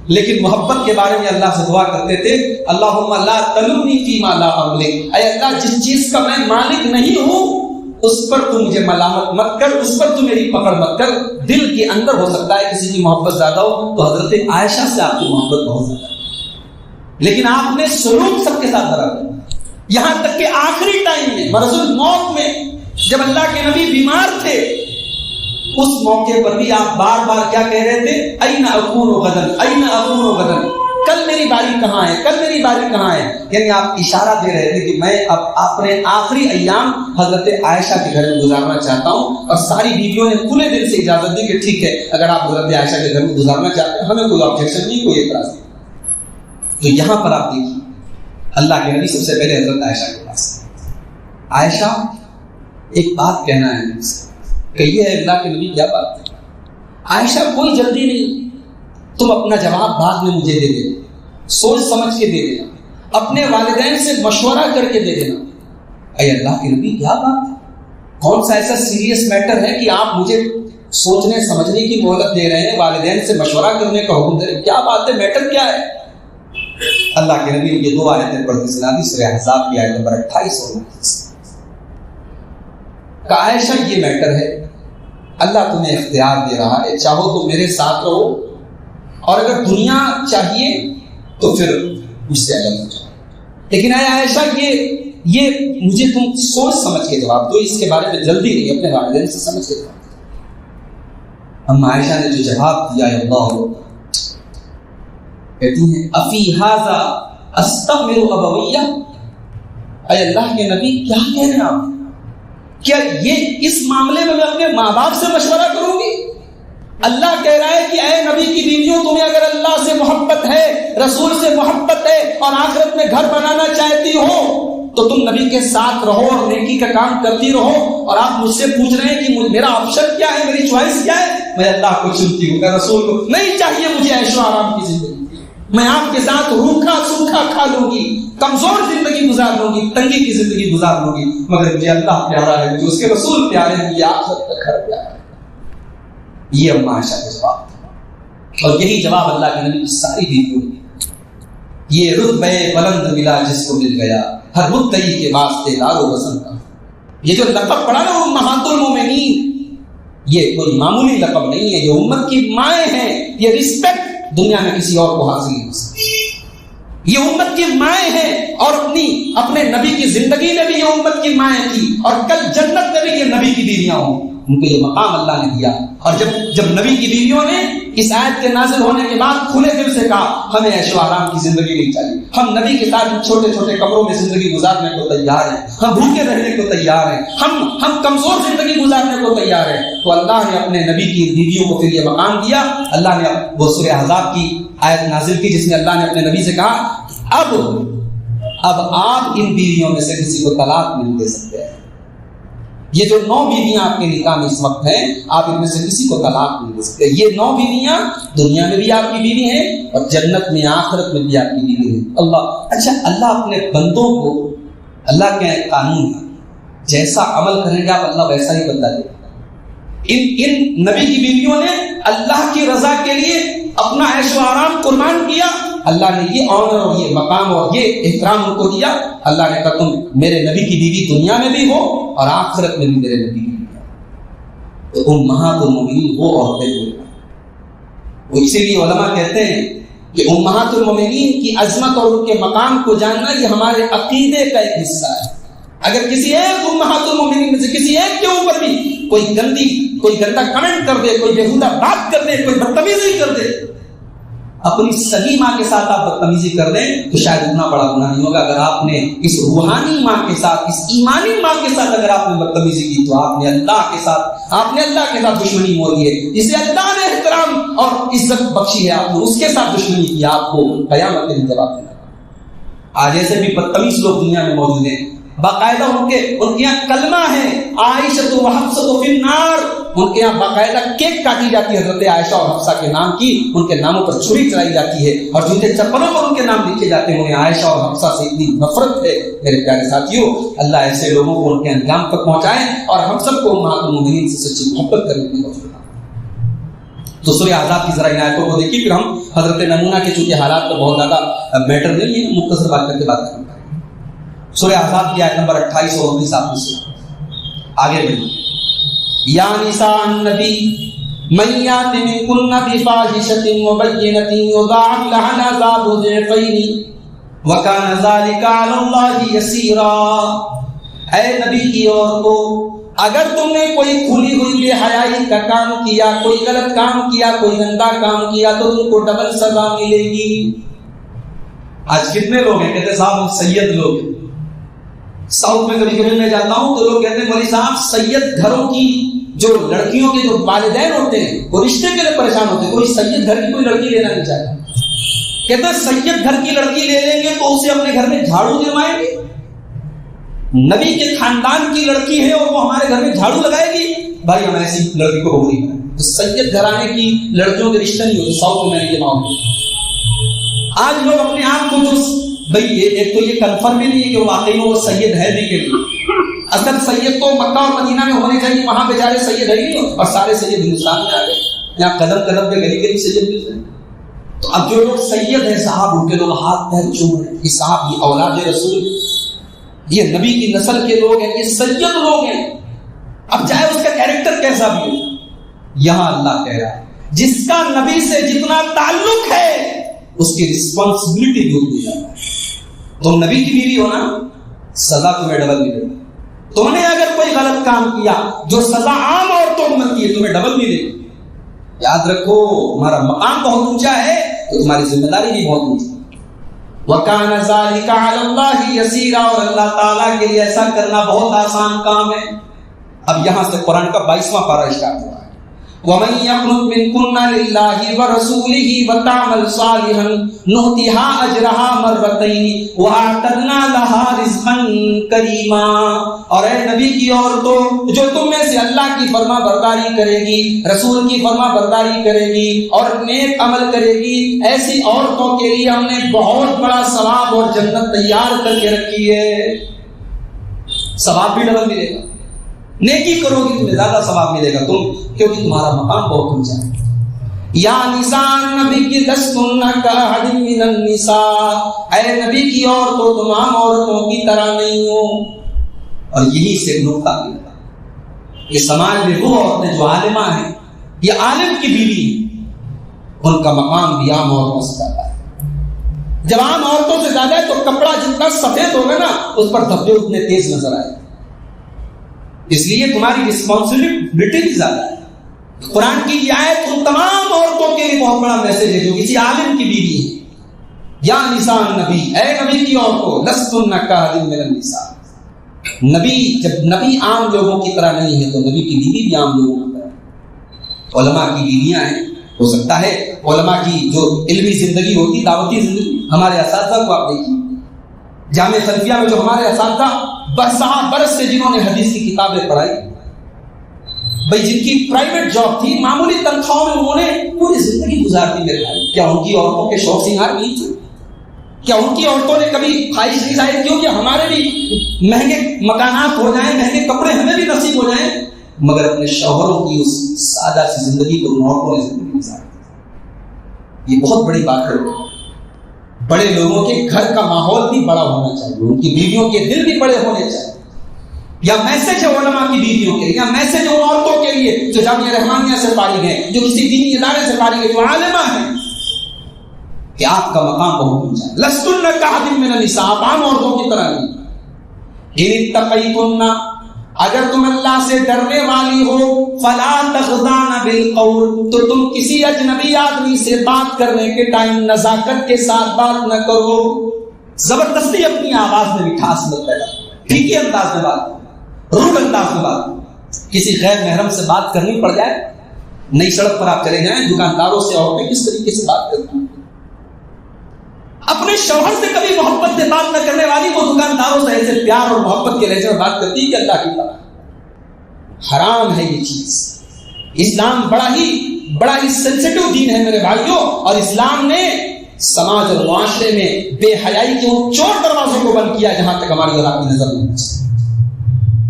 لیکن محبت کے بارے میں اللہ سے دعا کرتے تھے, اللہم لا تلمنی فیما لا املک, اے اللہ جس چیز کا میں مالک نہیں ہوں اس پر تو مجھے ملامت مت کر, اس پر تو میری پکڑ مت کر. دل کے اندر ہو سکتا ہے کسی کی محبت زیادہ ہو, تو حضرت عائشہ سے آپ کی محبت بہت زیادہ ہے, لیکن آپ نے سلوک سب کے ساتھ برابر. یہاں تک کہ آخری ٹائم میں, مرض الموت میں, جب اللہ کے نبی بیمار تھے, اس موقع پر بھی آپ بار بار کیا کہہ رہے تھے, این اکون غدن, این اکون غدن, کل میری باری کہاں ہے, کل میری باری کہاں ہے. یعنی آپ اشارہ دے رہے تھے کہ میں اب اپنے آخری ایام حضرت عائشہ کے گھر میں گزارنا چاہتا ہوں. اور ساری بیویوں نے کھلے دل سے اجازت دی کہ ٹھیک ہے, اگر آپ حضرت عائشہ کے گھر میں گزارنا چاہتے ہیں, ہمیں کوئی آبجیکشن نہیں, کوئی اعتراض نہیں. تو یہاں پر آپ دیکھیے, اللہ کے نبی سب سے پہلے حضرت عائشہ کے پاس. عائشہ ایک بات کہنا ہے مجھ سے, کہیے اللہ کے نبی کیا بات ہے. عائشہ کوئی جلدی نہیں, تم اپنا جواب بعد میں مجھے دے دینا, سوچ سمجھ کے دے دینا, اپنے والدین سے مشورہ کر کے دے دینا. اے اللہ کے نبی کیا بات ہے, کون سا ایسا سیریس میٹر ہے کہ آپ مجھے سوچنے سمجھنے کی مہلت دے رہے ہیں, والدین سے مشورہ کرنے کا حکم دے رہے ہیں, کیا بات ہے, میٹر کیا ہے. اللہ کے نبی یہ 2 آیتیں پڑھ کے سنا دی, سورہ احزاب کی آیت نمبر 28 اور 29. کہ عائشہ یہ میٹر ہے, اللہ تمہیں اختیار دے رہا ہے, چاہو تو میرے ساتھ رہو, اور اگر دنیا چاہیے تو پھر مجھ سے الگ ہو جاؤ. لیکن اے عائشہ یہ مجھے تم سوچ سمجھ کے جواب دو, اس کے بارے میں جلدی نہیں, اپنے والدین سے سمجھ کے جواب دو. ہم عائشہ نے جو جواب دیا ہے, اللہ کہتی ہیں افی ھذا استغفر ابویہ، اے اللہ کے نبی کیا کہہ رہے ہیں آپ؟ کیا یہ اس معاملے میں اپنے ماں باپ سے مشورہ کروں گی؟ اللہ کہہ رہا ہے کہ اے نبی کی بیویوں، تمہیں اگر اللہ سے محبت ہے، رسول سے محبت ہے اور آخرت میں گھر بنانا چاہتی ہو تو تم نبی کے ساتھ رہو اور نیکی کا کام کرتی رہو. اور آپ مجھ سے پوچھ رہے ہیں کہ میرا آپشن کیا ہے، میری چوائس کیا ہے؟ میں اللہ کو چنتی ہوں، میں رسول کو نہیں چاہیے مجھے عیش و آرام کی زندگی. میں آپ کے ساتھ روکھا سوکھا کھا لوں گی، کمزور زندگی گزار لوں گی، تنگی کی زندگی گزار لوں گی، مگر مجھے اللہ پیارا ہے، مجھے اس کے رسول پیارے ہیں، مجھے آخرت کا گھر پیارا ہے. یہ اماں عائشہ کا جواب تھا، اور یہی جواب اللہ کے نبی کی ساری بیویوں نے. یہ رتبہ بلند ملا جس کو مل گیا، ہر مدعی کے واسطے دار و وطن کا. یہ جو لقب پڑا نا امہات المومنین، یہ کوئی معمولی لقب نہیں ہے، یہ امت کی مائیں ہیں. یہ رسپیکٹ دنیا میں کسی اور کو حاصل نہیں ہو سکتی. یہ امت کی مائیں ہیں، اور اپنے نبی کی زندگی میں بھی یہ امت کی مائیں تھی، اور کل جنت میں بھی یہ نبی کی بیویاں ہوں. ان کو یہ مقام اللہ نے دیا. اور جب نبی کی بیویوں نے اس آیت کے نازل ہونے کے بعد کھلے دل سے کہا ہمیں عیش و آرام کی زندگی نہیں چاہیے، ہم نبی کے ساتھ چھوٹے چھوٹے کمروں میں زندگی گزارنے کو تیار ہیں، ہم بھوکے رہنے کو تیار ہیں، ہم کمزور زندگی گزارنے کو تیار ہیں، تو اللہ نے اپنے نبی کی بیویوں کو پھر یہ مقام دیا. اللہ نے وہ سورہ احزاب کی آیت نازل کی جس میں اللہ نے اپنے نبی سے کہا اب آپ ان بیویوں میں سے کسی کو طلاق نہیں دے سکتے ہیں. یہ جو 9 بیویاں آپ کے نکاح میں اس وقت ہیں، آپ ان میں سے کسی کو طلاق نہیں دے سکتے. یہ 9 بیویاں دنیا میں بھی آپ کی بیوی ہیں اور جنت میں آخرت میں بھی آپ کی بیوی ہیں. اللہ اپنے بندوں کو، اللہ کے قانون جیسا عمل کریں گے آپ، اللہ ویسا ہی بدلہ دے گا. ان نبی کی بیویوں نے اللہ کی رضا کے لیے اپنا عیش و آرام قربان کیا. اللہ نے یہ آنر اور یہ مقام اور یہ احترام ان کو دیا. اللہ نے کہا تم میرے نبی کی بیوی دنیا میں بھی ہو اور آخرت میں بھی میرے نبی کی بیوی ہو. تو امہات المومنین وہ عورتیں وہ اسی لیے علماء کہتے ہیں کہ امہات المومنین کی عظمت اور ان کے مقام کو جاننا یہ ہمارے عقیدے کا ایک حصہ ہے. اگر کسی ایک امہات المومنین میں سے کسی ایک کے اوپر بھی کوئی گندا کمنٹ کر دے، کوئی بےہودہ بات کر دے، کوئی بدتمیزی کر دے، اپنی صحیح ماں کے ساتھ آپ بدتمیزی کر دیں تو شاید اتنا بڑا گناہ نہیں ہوگا. اگر آپ نے اس روحانی ماں کے ساتھ، اس ایمانی ماں کے ساتھ اگر آپ نے بدتمیزی کی تو آپ نے اللہ کے ساتھ دشمنی مول لی ہے. جسے اللہ نے احترام اور عزت بخشی ہے، آپ نے اس کے ساتھ دشمنی کی، آپ کو قیامت کے دن جواب دینا. آج ایسے بھی بدتمیز لوگ دنیا میں موجود ہیں، باقاعدہ ان کے یہاں کلمہ ہے عائشہ و حفصہ فی النار. ان کے یہاں باقاعدہ کیک کاٹی جاتی ہے حضرت عائشہ اور حفصہ کے نام کی، ان کے ناموں پر چھری چلائی جاتی ہے اور جوتے چپلوں پر ان کے نام لکھے جاتے ہیں. انہیں عائشہ اور حفصہ سے اتنی نفرت ہے. میرے پیارے ساتھیوں، اللہ ایسے لوگوں کو ان کے انجام تک پہنچائے اور ہم سب کو امہات المومنین سے سچی محبت کرنے کی توفیق عطا. تو سورہ احزاب کی ذرا ان آیتوں کو دیکھیے، پھر ہم حضرت میمونہ کے چونکہ حالات پر بہت زیادہ میٹر نہیں ہے، مختصر بات کر کے بات کریں. سورہ احزاب کی آیت نمبر 28 اور 29 آپ نے سنا. آگے بڑھیں. یا نساء النبی من یات منکن بفاحشۃ مبینۃ یضاعف لها العذاب ضعفین وکان ذلک علی اللہ یسیرا. اے نبی کی عورتوں، اگر تم نے کوئی کھلی ہوئی بے حیائی کا کام کیا، کوئی غلط کام کیا، کوئی گندا کام کیا تو تم کو ڈبل سزا ملے گی. آج کتنے لوگ ہیں کہتے صاحب ہم سید لوگ ہیں. ساؤتھ میں کبھی کبھی میں جاتا ہوں تو لوگ کہتے ہیں مولوی صاحب سید گھروں کی جو لڑکیوں کے جو والدین ہوتے ہیں وہ رشتے کے لیے پریشان ہوتے ہیں. کوئی سید گھر کی کوئی لڑکی لینا نہیں چاہتا. کہتے ہیں سید گھر کی لڑکی لے لیں گے تو اسے اپنے گھر میں جھاڑو دلوائیں گے. نبی کے خاندان کی لڑکی ہے اور وہ ہمارے گھر میں جھاڑو لگائے گی، بھائی ہم ایسی لڑکی کو بہت نہیں. تو سید گھرانے کی لڑکیوں کے رشتے نہیں ہوتے. ساؤتھ میں یہ معاملہ آج لوگ اپنے آپ کو جو بھائی ایک تو یہ کنفرم ہی نہیں ہے کہ واقعی میں وہ سید ہے بھی کہ نہیں. اصل سید تو مکہ اور مدینہ میں ہونے چاہیے، وہاں بیچارے سید ہے ہی نہیں اور سارے سید ہندوستان میں آ گئے. یہاں قدم قدم پہ گلی گلی سید ملتے ہیں. تو اب جو لوگ سید ہیں صاحب ان کے لوگ ہاتھ پیر چوم رہے ہیں کہ صاحب یہ اولاد رسول، یہ نبی کی نسل کے لوگ ہیں، یہ سید لوگ ہیں. اب چاہے اس کا کیریکٹر کیسا بھی ہو، یہاں اللہ کہہ رہا ہے جس کا نبی سے جتنا تعلق ہے اس کی رسپانسبلٹی بھی اتنی زیادہ ہے. تم نبی کی بیوی ہو نا، سزا تمہیں ڈبل ملے گی. تم نے اگر کوئی غلط کام کیا جو سزا عام عورتوں کو ملتی ہے تمہیں ڈبل ملے گی. یاد رکھو تمہارا مقام بہت اونچا ہے تو تمہاری ذمہ داری بھی بہت اونچی ہے. وَكَانَ ذَلِكَ عَلَى اللَّهِ يَسِيرًا، اور اللہ تعالیٰ کے لیے ایسا کرنا بہت آسان کام ہے۔ اب یہاں سے قرآن کا 22واں پارہ اسٹارٹ ہوا ہے۔ وَمَن يَقْنُتْ مِنكُنَّ لِلَّهِ وَرَسُولِهِ وَتَعْمَلْ صَالِحًا نُؤْتِهَا أَجْرَهَا مَرَّتَيْنِ وَأَعْتَدْنَا لَهَا رِزْقًا كَرِيمًا، اور اے نبی کی عورتوں جو تم میں سے اللہ کی فرما برداری کرے گی، رسول کی فرما برداری کرے گی اور نیک عمل کرے گی، ایسی عورتوں کے لیے ہم نے بہت بڑا ثواب اور جنت تیار کر کے رکھی ہے۔ ثواب بھی ڈبل ملے گا، نیکی کرو گی تمہیں زیادہ ثواب ملے گا، کیونکہ تمہارا مقام بہت اونچا ہے۔ یا نساء نبی کی لستن کاحد من النساء، اے نبی کی عورتوں تم عام عورتوں کی طرح نہیں ہو۔ اور یہی سے نقطہ ملتا کہ سماج میں وہ عورتیں جو عالمہ ہیں، یہ عالم کی بیوی ہیں، ان کا مقام بھی عام عورتوں سے زیادہ ہے۔ جب عام عورتوں سے زیادہ ہے تو کپڑا جتنا سفید ہوگا نا اس پر دھبے اتنے تیز نظر آئے، اس لیے تمہاری رسپانسبلٹی بھی زیادہ ہے۔ قرآن کی یہ آیت ان تمام عورتوں کے لیے بہت بڑا میسج ہے جو کسی عالم کی بیوی ہے۔ یا نساء نبی، اے نبی کی عورتوں، لستن کاحد من النساء، نبی جب نبی عام لوگوں کی طرح نہیں ہے تو نبی کی بیوی بھی عام لوگوں کی طرح۔ علماء کی بیویاں ہیں، ہو سکتا ہے علماء کی جو علمی زندگی ہوتی، دعوتی زندگی، ہمارے اساتذہ کو آپ دیکھیے جامعہ سلفیہ میں جو ہمارے اساتذہ برس سے جنہوں نے حدیث کی کتابیں پڑھائی، بھائی جن کی پرائیویٹ جاب تھی، معمولی تنخواہوں میں انہوں نے پوری زندگی گزار دی میرے بھائی، کیا ان کی عورتوں کے شوق سنگار نہیں تھے؟ کیا ان کی عورتوں نے کبھی خواہش نہیں ظاہر کی کہ ہمارے بھی مہنگے مکانات ہو جائیں، مہنگے کپڑے ہمیں بھی نصیب ہو جائیں؟ مگر اپنے شوہروں کی اس سادہ سی زندگی کو ان عورتوں نے زندگی گزار دی۔ یہ بہت بڑی بات ہے۔ بڑے لوگوں کے گھر کا ماحول بھی بڑا ہونا چاہیے، ان کی بیویوں کے دل بھی بڑے ہونے چاہیے۔ یا میسج ہے علماء کی بیویوں کے لیے، یا میسج ہے ان عورتوں کے لیے جو جامعہ رحمانیہ سے فارغ ہیں، جو کسی دینی ادارے سے فارغ ہیں، جو عالمہ ہیں، کہ آپ کا مقام بہت اونچا ہے۔ لستن کاحد من النساء، عام عورتوں کی طرح نہیں۔ ان اتقیتن، اگر تم اللہ سے ڈرنے والی ہو، فلا تخضعن بالقول، تو تم کسی اجنبی آدمی سے بات کرنے کے ٹائم نزاکت کے ساتھ بات نہ کرو، زبردستی اپنی آواز میں مٹھاس مت پیدا کرو، ٹھیک انداز میں بات، روڈ انداز میں بات۔ کسی غیر محرم سے بات کرنی پڑ جائے، نئی سڑک پر آپ چلے جائیں، دکانداروں سے عورتیں کس طریقے سے بات کرتی ہیں، اپنے شوہر سے کبھی محبت سے بات نہ کرنے والی وہ دکانداروں سے ایسے پیار اور محبت کے لہجے میں بات کرتی ہے کہ اللہ کی طرح۔ حرام ہے یہ چیز۔ اسلام بڑا ہی سینسیٹیو دین ہے میرے بھائیوں، اور اسلام نے سماج اور معاشرے میں بے حیائی کے ان چور دروازوں کو بند کیا جہاں تک ہماری اور آپ کی نظر نہیں پہنچتی۔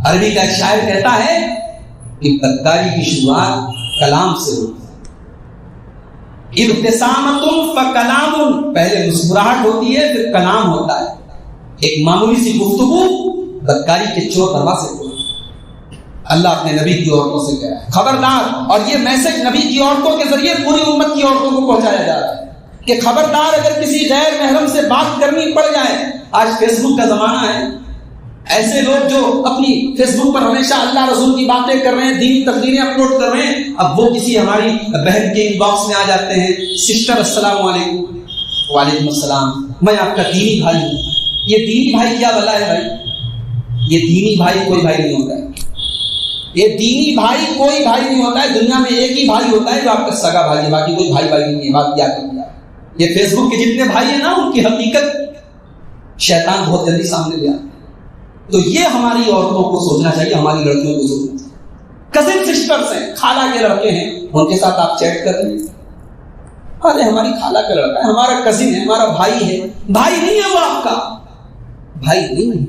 عربی کا ایک شاعر کہتا ہے کہ بدکاری کی شروعات کلام سے ہوتی ہے۔ ابتسامتن فکلام، پہلے مسکراہٹ ہوتی ہے پھر کلام ہوتا ہے۔ ایک معمولی سی گفتگو بدکاری کے چور دروازے کھولتی ہے۔ اللہ اپنے نبی کی عورتوں سے کہہ رہا ہے خبردار، اور یہ میسج نبی کی عورتوں کے ذریعے پوری امت کی عورتوں کو پہنچایا جا رہا ہے کہ خبردار اگر کسی غیر محرم سے بات کرنی پڑ جائے۔ آج فیس بک کا زمانہ ہے، ایسے لوگ جو اپنی فیس بک پر ہمیشہ اللہ رسول کی باتیں کر رہے ہیں، دینی تقریریں اپلوڈ کر رہے ہیں، اب وہ کسی ہماری بہن کے ان باکس میں آ جاتے ہیں، سسٹر السلام علیکم، وعلیکم السلام، میں آپ کا دینی بھائی ہوں۔ یہ دینی بھائی کیا بلا ہے بھائی؟ یہ دینی بھائی کوئی بھائی نہیں ہوتا ہے، یہ دینی بھائی کوئی بھائی نہیں ہوتا ہے۔ دنیا میں ایک ہی بھائی ہوتا ہے جو آپ کا سگا بھائی ہے، باقی کوئی بھائی نہیں ہے۔ بات کیا کر دیا، یہ فیس بک کے جتنے بھائی ہیں نا ان کی حقیقت شیطان بہت جلدی سامنے لے آتا ہے۔ تو یہ ہماری عورتوں کو سوچنا چاہیے، ہماری لڑکیوں کو سوچنا چاہیے۔ کزن سسٹرز ہیں، خالہ کے لڑکے ہیں، ان کے ساتھ آپ چیٹ کر رہے ہیں، ارے ہماری خالہ کا لڑکا ہے، ہمارا کزن ہے، ہمارا بھائی ہے۔ بھائی نہیں ہے وہ آپ کا، بھائی نہیں ہے۔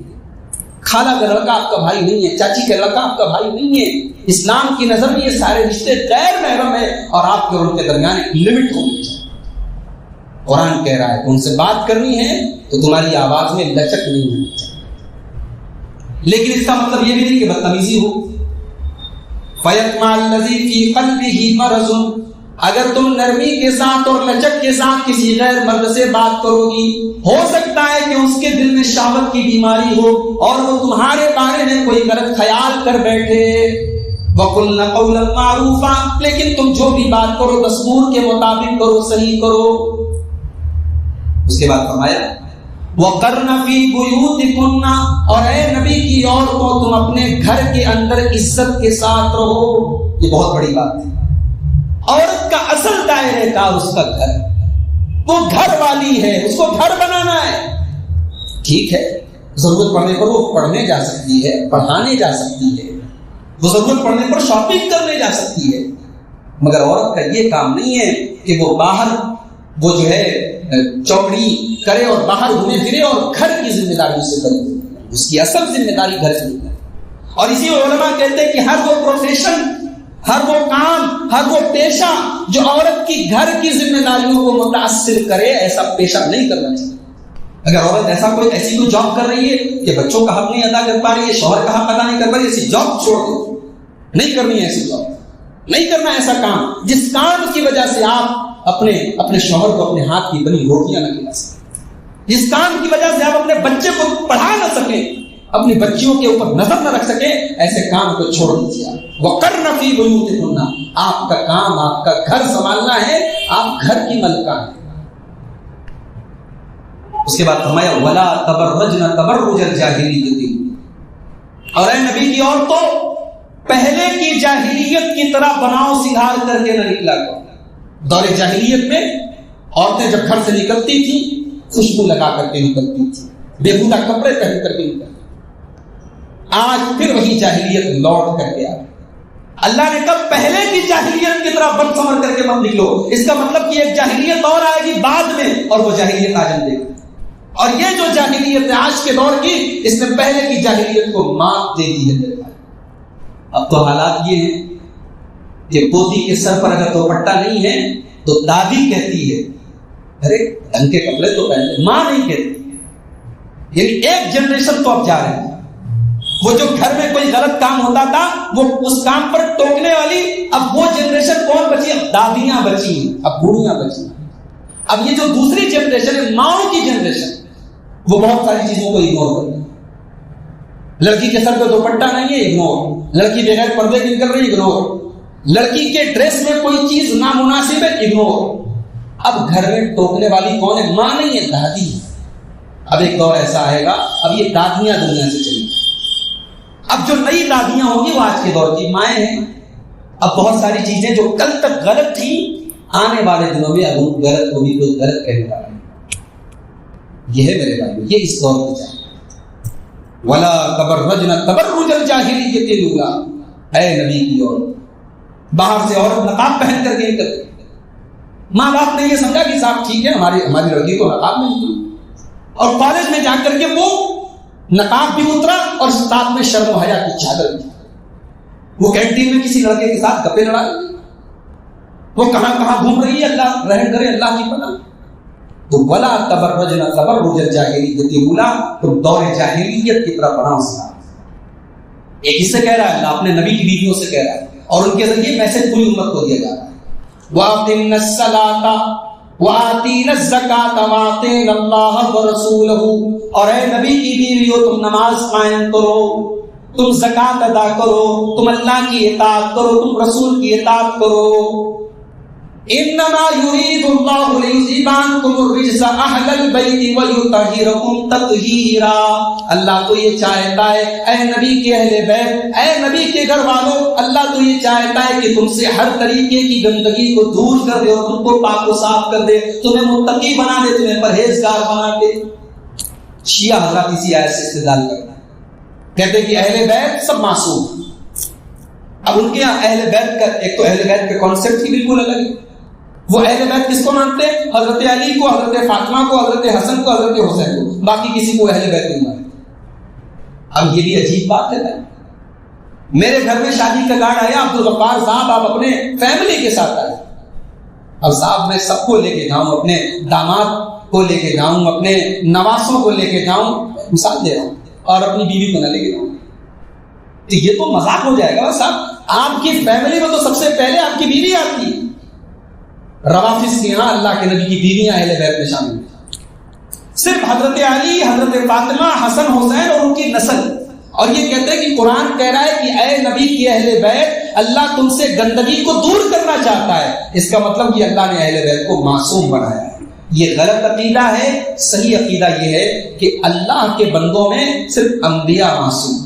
خالہ کا لڑکا آپ کا بھائی نہیں ہے، چاچی کا لڑکا آپ کا بھائی نہیں ہے۔ اسلام کی نظر میں یہ سارے رشتے غیر محرم ہے، اور آپ کے اور ان کے درمیان ایک لمٹ ہونی چاہیے۔ قرآن کہہ رہا ہے کہ ان سے بات کرنی ہے تو تمہاری آواز میں لچک نہیں ہونی چاہیے، لیکن اس کا مطلب یہ بھی نہیں کہ بدتمیزی ہو۔ فَيَطْمَعَ الَّذِي فِي قَلْبِهِ مَرَضٌ، اگر تم نرمی کے ساتھ اور لچک کے ساتھ کسی غیر مرد سے بات کرو گی، ہو سکتا ہے کہ اس کے دل میں شہوت کی بیماری ہو اور وہ تمہارے بارے میں کوئی غلط خیال کر بیٹھے۔ وَقُلْنَ قَوْلًا مَعْرُوفًا، لیکن تم جو بھی بات کرو دستور کے مطابق کرو، صحیح کرو۔ اس کے بعد فرمایا وَقَرْنَ فِي بُيُوتِكُنَّ، اور اے نبی کی عورتوں تم اپنے گھر کے اندر عزت کے ساتھ رہو. یہ بہت بڑی بات ہے. عورت کا اصل دائرہ کار اس کا گھر، وہ گھر والی ہے، اس کو گھر بنانا ہے. ٹھیک ہے، ضرورت پڑنے پر وہ پڑھنے جا سکتی ہے، پڑھانے جا سکتی ہے، وہ ضرورت پڑنے پر شاپنگ کرنے جا سکتی ہے، مگر عورت کا یہ کام نہیں ہے کہ وہ باہر وہ جو ہے چوکڑی کرے اور باہر گھومے پھرے اور گھر کی ذمہ داری سے کرے. اس کی اصل ذمہ داری گھر کی ہے. اور اسی علماء کہتے ہیں کہ ہر وہ پروفیشن، ہر وہ کام، ہر وہ پیشہ جو عورت کی گھر کی ذمہ داریوں کو متاثر کرے، ایسا پیشہ نہیں کرنا چاہیے. اگر عورت ایسی کوئی جاب کر رہی ہے کہ بچوں کا حق نہیں ادا کر پا رہی ہے، شوہر کا حق ادا نہیں کر پا رہی ہے، ایسی جاب چھوڑ دو. نہیں کرنی ہے ایسی جاب، نہیں کرنا ایسا کام جس کام کی وجہ سے آپ اپنے شوہر کو اپنے ہاتھ کی بنی روٹیاں نہ کھلا سکیں، جس کام کی وجہ سے آپ اپنے بچے کو پڑھا نہ سکیں، اپنی بچیوں کے اوپر نظر نہ رکھ سکیں، ایسے کام کو چھوڑ دیجیے. وَقَرْنَ فِي بُيُوتِكُنَّ، آپ کا کام آپ کا گھر سنبھالنا ہے، آپ گھر کی ملکہ ہیں. اس کے بعد فرمایا وَلَا تَبَرَّجْنَ تَبَرُّجَ الْجَاهِلِيَّةِ، اور اے نبی کی عورتوں پہلے کی جاہلیت کی طرح بناؤ سنگھار کر کے نہ نکلا کرو. دور جاہلیت میں عورتیں جب گھر سے نکلتی تھیں خوشبو لگا کر کے نکلتی تھی، بےہودہ کپڑے پہن کر کے نکلتی. آج پھر وہی جاہلیت لوٹ کر کے آ گئی. اللہ نے کہا پہلے کی جاہلیت کی طرح بن سمر کر کے مت نکلو. اس کا مطلب کہ ایک جاہلیت اور آئے گی بعد میں، اور وہ جاہلیت آج ہم دیکھیں. اور یہ جو جاہلیت ہے آج کے دور کی، اس نے پہلے کی جاہلیت کو مات دے دی ہے. اب تو حالات یہ ہیں کہ پوتی کے سر پر اگر دوپٹہ نہیں ہے تو دادی کہتی ہے ارے ڈھنگ کے کپڑے تو پہنتے، ماں نہیں کہتی. یعنی ایک جنریشن تو اب جا رہے ہیں. وہ جو گھر میں کوئی غلط کام ہوتا تھا وہ اس کام پر ٹوکنے والی، اب وہ جنریشن کون بچی؟ اب دادیاں بچی، اب بوڑھیاں بچی. اب یہ جو دوسری جنریشن ہے ماؤں کی جنریشن، وہ بہت ساری چیزوں کو اگنور کر رہی ہے. لڑکی کے سر پہ دوپٹہ نہیں ہے، اگنور. لڑکی بغیر پردے کی نکل رہی ہے، اگنور. لڑکی کے ڈریس میں کوئی چیز نامناسب ہے، اگنور. اب گھر میں ٹوکنے والی کون ہے؟ ماں نہیں ہے، دادی ہے. اب ایک دور ایسا آئے گا اب یہ دادیاں دنیا سے چلی گئی. اب جو نئی دادیاں ہوں گی وہ آج کے دور کی مائیں ہیں. اب بہت ساری چیزیں جو کل تک غلط تھیں آنے والے دنوں میں اب غلط ہوگی، کوئی غلط کہنے والا نہیں. یہ ہے میرے بھائی، یہ اس دور کی جائے. وَلَا تَبَرَّجْنَ تَبَرُّجَ الْجَاهِلِيَّةِ الْأُولَىٰ، اے نبی کی عورت باہر سے عورت نقاب پہن کر کے نکلتی. ماں باپ نے یہ سمجھا کہ صاحب ٹھیک ہے ہماری لڑکی کو نقاب میں نکلی، اور کالج میں جا کر کے وہ نقاب بھی اترا اور ساتھ میں شرم و حیا کی چادر بھی. وہ کینٹین میں کسی لڑکے کے ساتھ گپے لڑا رہی، وہ کہاں کہاں گھوم رہی ہے، اللہ رحم کرے، اللہ کی پناہ. تو ولا تبرجنا تبرج الجاہلیت الاولى، تم دور جاہلیت کی طرف بناؤ سنا. ایک اس سے کہہ رہا ہے اللہ اپنے نبی کی بیویوں سے کہہ رہا ہے، اور ان کے ذریعے میسج پوری امت کو دیا جا رہا ہے. وَأَقِمْنَا الصَّلَاةَ وَآتِينَا الزَّكَاةَ وَأَطِعْنَا اللَّهَ وَرَسُولَهُ، اور اے نبی کی بیویوں تم نماز قائم کرو، تم زکات ادا کرو، تم اللہ کی اطاعت کرو، تم رسول کی اطاعت کرو. انما يريد الله ليذهب عنكم الرجس اهل البيت ويطهركم تطهيرا. اللہ تو یہ چاہتا ہے اے نبی کے اہل بیت، اے نبی کے گھر والوں، اللہ تو یہ چاہتا ہے کہ تم سے ہر طریقے کی گندگی کو دور کر دے اور تم کو پاک و صاف کر دے، تمہیں متقی بنا دے، تمہیں پرہیزگار بنا دے. شیعہ حضرات اسی آیت سے استدلال کرتے ہیں، کہتے ہیں کہ اہل بیت سب معصوم ہیں. اب ان کے یہاں اہل بیت کا ایک تو اہل بیت کا کانسیپٹ ہی بالکل الگ ہے. وہ اہل بیت کس کو مانتے ہیں؟ حضرت علی کو، حضرت فاطمہ کو، حضرت حسن کو، حضرت حسین کو، باقی کسی کو اہل بیت نہیں مانتے. اب یہ بھی عجیب بات ہے نا. میرے گھر میں شادی کا کارڈ آیا، عبدالغفار صاحب آپ اپنے فیملی کے ساتھ آئے. اب صاحب میں سب کو لے کے جاؤں، اپنے داماد کو لے کے جاؤں، اپنے نواسوں کو لے کے جاؤں، مثال دے رہا ہوں، اور اپنی بیوی کو نہ لے کے جاؤں، تو یہ تو مذاق ہو جائے گا. صاحب آپ کی فیملی میں تو سب سے پہلے آپ کی بیوی آتی ہے. روافظ کے یہاں اللہ کے نبی کی بیویاں اہل بیت میں شامل ہیں، صرف حضرت علی، حضرت فاطمہ، حسن حسین اور ان کی نسل. اور یہ کہتے ہیں کہ قرآن کہہ رہا ہے کہ اے نبی کی اہل بیت، اللہ تم سے گندگی کو دور کرنا چاہتا ہے. اس کا مطلب کہ اللہ نے اہل بیت کو معصوم بنایا ہے. یہ غلط عقیدہ ہے. صحیح عقیدہ یہ ہے کہ اللہ کے بندوں میں صرف انبیاء معصوم،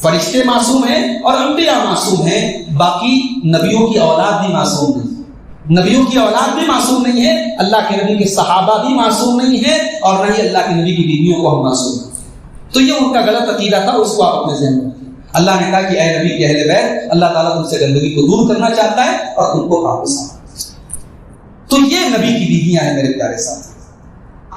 فرشتے معصوم ہیں اور انبیاء معصوم ہیں، باقی نبیوں کی اولاد بھی معصوم نہیں. نبیوں کی اولاد بھی معصوم نہیں ہے، اللہ کے نبی کے صحابہ بھی معصوم نہیں ہے، اور نہ ہی اللہ کے نبی کی بیویوں کو ہم معصوم ہیں. تو یہ ان کا غلط عقیدہ تھا، اس کو آپ اپنے ذہن میں رکھیں. اللہ نے کہا کہ اے نبی کے اہل بیت، اللہ تعالیٰ تم سے گندگی کو دور کرنا چاہتا ہے اور تم کو واپس آنا. تو یہ نبی کی بیویاں ہیں میرے پیارے ساتھ.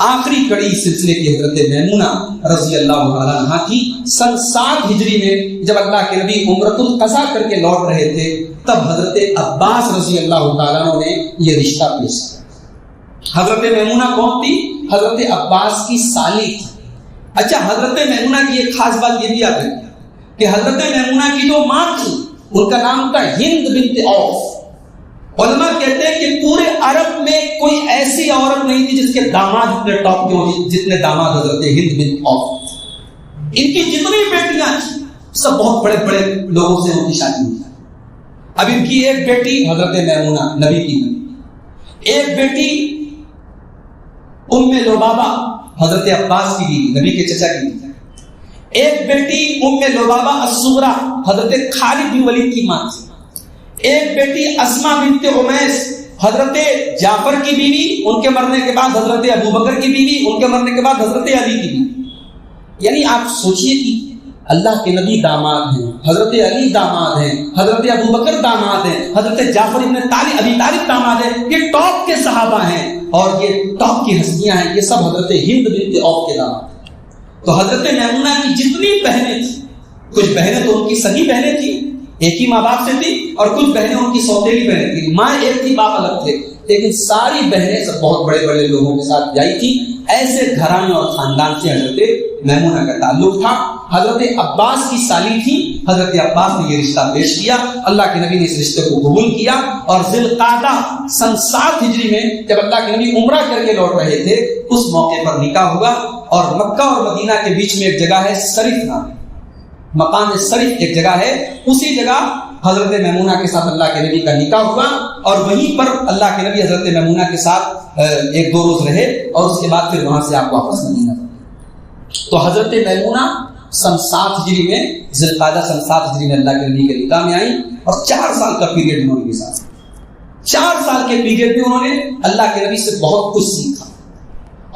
آخری کڑی سلسلے کی حضرت میمونہ رضی اللہ تعالیٰ عنہا کی. سن 7 ہجری میں جب اللہ کے نبی عمرۃ القضا کر کے لوٹ رہے تھے، تب حضرت عباس رضی اللہ تعالیٰ عنہ نے یہ رشتہ پیش کیا. حضرت میمونہ کون تھی؟ حضرت عباس کی سالی تھی. اچھا، حضرت میمونہ کی ایک خاص بات یہ بھی یاد رکھیں کہ حضرت میمونہ کی جو ماں تھی ان کا نام تھا ہند بنت عوف. علماء کہتے ہیں کہ پورے عرب میں کوئی ایسی عورت نہیں تھی جس کے داماد اتنے ٹاپ کے ہوں جتنے داماد حضرت ہند بنت عوف. ان کی جتنی بیٹیاں تھیں سب بہت بڑے بڑے لوگوں سے ان کی شادی ہوئی. اب ان کی ایک بیٹی حضرت میمونہ نبی کی بیٹی، ایک بیٹی ام لبابہ حضرت عباس کی بیوی نبی کے چچا کی بیوی، ایک بیٹی ام لبابہ الصغریٰ حضرت خالد بن ولید کی ماں تھی، ایک بیٹی اسماء بنت امیس حضرت جعفر کی بیوی، ان کے مرنے کے بعد حضرت ابو بکر کی بیوی، ان کے مرنے کے بعد حضرت علی کی بیوی. یعنی آپ سوچئے کہ اللہ کے نبی داماد ہیں، حضرت علی داماد ہیں، حضرت ابو بکر داماد ہیں، حضرت جعفر ابن ابی طالب داماد ہیں، یہ ٹاپ کے صحابہ ہیں اور یہ ٹاپ کی ہستیاں ہیں. یہ سب حضرت ہند بنت عوف کے داماد ہیں. تو حضرت میمونہ کی جتنی بہنیں تھیں، کچھ بہنیں تو ان کی سگی بہنیں تھیں، ایک ہی ماں باپ سے تھی، اور کچھ بہنیں ان کی سوتیلی بہنیں تھیں، ماں ایک تھی باپ الگ تھے، لیکن ساری بہنیں سب بہت بڑے بڑے لوگوں کے ساتھ بیائی تھی. ایسے گھرانے اور خاندان سے حضرت میمونہ کا تعلق تھا. حضرت عباس کی سالی تھی. حضرت عباس نے یہ رشتہ پیش کیا، اللہ کے نبی نے اس رشتے کو قبول کیا، اور ذی القعدہ سن 7 ہجری میں جب اللہ کے نبی عمرہ کر کے لوٹ رہے تھے اس موقع پر نکاح ہوا. اور مکہ اور مدینہ کے بیچ میں ایک جگہ ہے صرف نام، مقام صرف ایک جگہ ہے، اسی جگہ حضرت میمونہ کے ساتھ اللہ کے نبی کا نکاح ہوا، اور وہیں پر اللہ کے نبی حضرت میمونہ کے ساتھ 1-2 روز رہے، اور اس کے بعد پھر وہاں سے آپ واپس مدینہ. تو حضرت میمونہ سن 7 ہجری میں ذی القعدہ سن 7 ہجری میں اللہ کے نبی کے نکاح میں آئی، اور 4 سال کا پیریڈ انہوں نے گزارا. 4 سال کے پیریڈ میں انہوں نے اللہ کے نبی سے بہت کچھ سیکھا،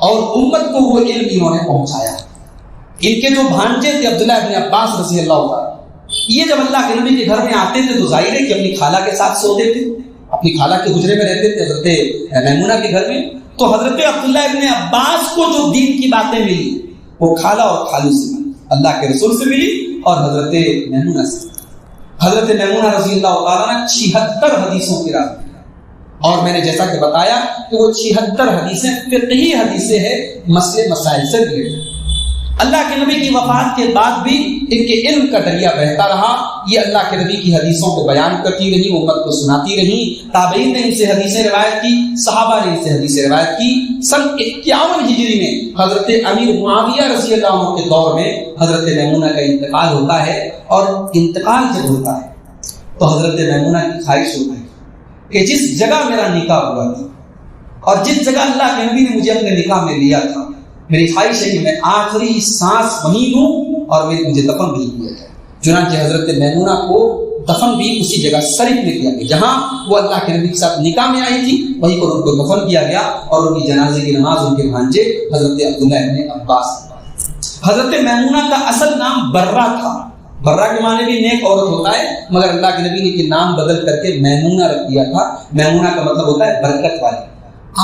اور امت کو وہ علم انہوں نے پہنچایا. ان کے جو بھانجے تھے عبداللہ ابن عباس رضی اللہ عنہ، یہ جب اللہ کے نبی کے گھر میں آتے تھے تو ظاہر ہے کہ اپنی خالہ کے ساتھ سوتے تھے، اپنی خالہ کے حجرے میں رہتے تھے حضرت میمونہ کے گھر میں. تو حضرت عبداللہ ابن عباس کو جو دین کی باتیں ملی وہ خالہ اور خالو سے ملی، اللہ کے رسول سے ملی اور حضرت میمونہ سے. حضرت میمونہ رضی اللہ تعالیٰ نے 76 حدیثوں کی راوی، اور میں نے جیسا کہ بتایا کہ وہ 76 حدیثیں فقہی حدیثیں ہیں، مسئلے مسائل سے ریلیٹڈ. اللہ کے نبی کی وفات کے بعد بھی ان کے علم کا دریا بہتا رہا. یہ اللہ کے نبی کی حدیثوں کو بیان کرتی رہی، امت کو سناتی رہی. تابعین نے ان سے حدیثیں روایت کی، صحابہ نے ان سے حدیثیں روایت کی. سن 51 ہجری میں حضرت امیر معاویہ رضی اللہ عنہ کے دور میں حضرت میمونہ کا انتقال ہوتا ہے. اور انتقال جب ہوتا ہے تو حضرت میمونہ کی خواہش ہوتی ہے کہ جس جگہ میرا نکاح ہوا تھا اور جس جگہ اللہ کے نبی نے مجھے اپنے نکاح میں لیا تھا، میری خواہش ہے کہ میں آخری سانس وہیں دوں اور مجھے دفن بھی کیا جائے. چنانچہ حضرت میمونہ کو دفن بھی اسی جگہ صرف میں کیا گیا جہاں وہ اللہ کے نبی کے ساتھ نکاح میں آئی تھی، وہیں پر ان کو دفن کیا گیا، اور ان کی جنازے کی نماز ان کے بھانجے حضرت عبداللہ ابن عباس. حضرت میمونہ کا اصل نام برہ تھا. برہ کے معنی بھی نیک عورت ہوتا ہے، مگر اللہ کے نبی نے یہ نام بدل کر کے میمونہ رکھ دیا تھا. میمونہ کا مطلب ہوتا ہے برکت والی.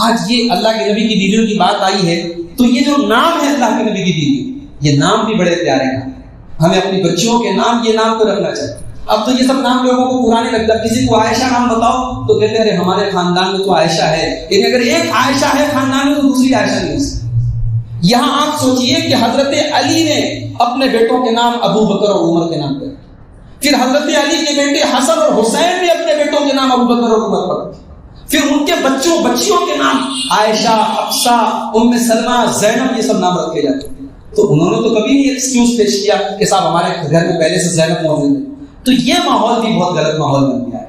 آج یہ اللہ کے نبی کی بیویوں کی بات آئی ہے تو یہ جو نام ہے اللہ کے نبی کی بیوی، یہ نام بھی بڑے پیارے ہیں. ہمیں اپنی بچیوں کے نام یہ نام کو رکھنا چاہیے. اب تو یہ سب نام لوگوں کو پرانے لگتا ہے. کسی کو عائشہ نام بتاؤ تو کہتے ہیں ہمارے خاندان میں تو عائشہ ہے، لیکن اگر ایک عائشہ ہے خاندان میں تو دوسری عائشہ نہیں ہو سکتی. یہاں آپ سوچئے کہ حضرت علی نے اپنے بیٹوں کے نام ابو بکر اور عمر کے نام پر، پھر حضرت علی کے بیٹے حسن اور حسین نے اپنے بیٹوں کے نام ابو بکر اور عمر پر، پھر ان کے بچیوں کے نام عائشہ، حفصہ، ام سلمہ، زینب، یہ سب نام رکھے جاتے ہیں. تو انہوں نے تو کبھی نہیں ایکسکیوز پیش کیا کہ صاحب ہمارے گھر میں پہلے سے زینب موجود ہے. تو یہ ماحول بھی بہت غلط ماحول بن گیا ہے.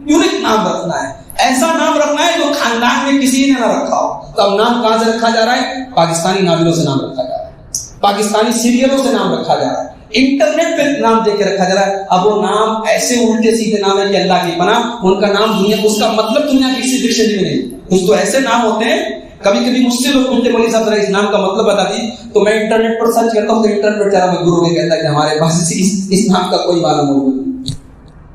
یونیک نام رکھنا ہے، ایسا نام رکھنا ہے جو خاندان میں کسی نے نہ رکھا ہو. تو اب نام کہاں سے رکھا جا رہا ہے؟ پاکستانی ناولوں سے نام رکھا جا رہا ہے، پاکستانی سیریلوں سے نام رکھا جا رہا ہے، انٹرنیٹ پہ نام دے کے رکھا جا رہا ہے. اب وہ نام ایسے الٹے سیدھے نام ہے کہ اللہ کی پناہ، ان کا نام دنیا، اس کا مطلب دنیا کی کسی ڈکشنری میں نہیں. کچھ تو ایسے نام ہوتے ہیں، کبھی کبھی مجھ سے لوگ پوچھتے مولوی صاحب ذرا اس نام کا مطلب بتا دیجیے، تو میں انٹرنیٹ پر سرچ کرتا ہوں تو انٹرنیٹ بیچارہ میں گرو نے کہتا ہے کہ ہمارے پاس اس نام کا کوئی معلوم ہوگا.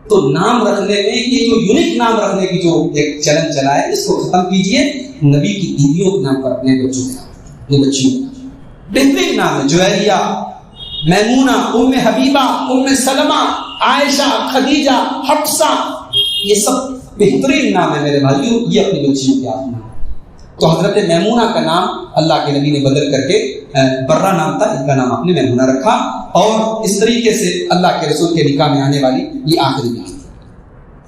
تو نام رکھنے میں یہ جو یونیک نام رکھنے کی جو ایک چلن چلا ہے، اس کو ختم کیجئے. نبی کی بیویوں کے نام پر اپنے بچوں کے نام، اپنے بچیوں کے نام بہترین نام ہے. جویریہ، میمونہ، ام حبیبہ، ام سلمہ، عائشہ، خدیجہ، حفصہ، یہ سب بہترین نام ہے میرے بھائیوں. یہ اپنی بچیوں کے آپ نام. تو حضرت میمونہ کا نام اللہ کے نبی نے بدل کر کے برہ نام تھا، ان کا نام آپ نے میمونہ رکھا. اور اس طریقے سے اللہ کے رسول کے نکاح میں آنے والی یہ آخری بیوی.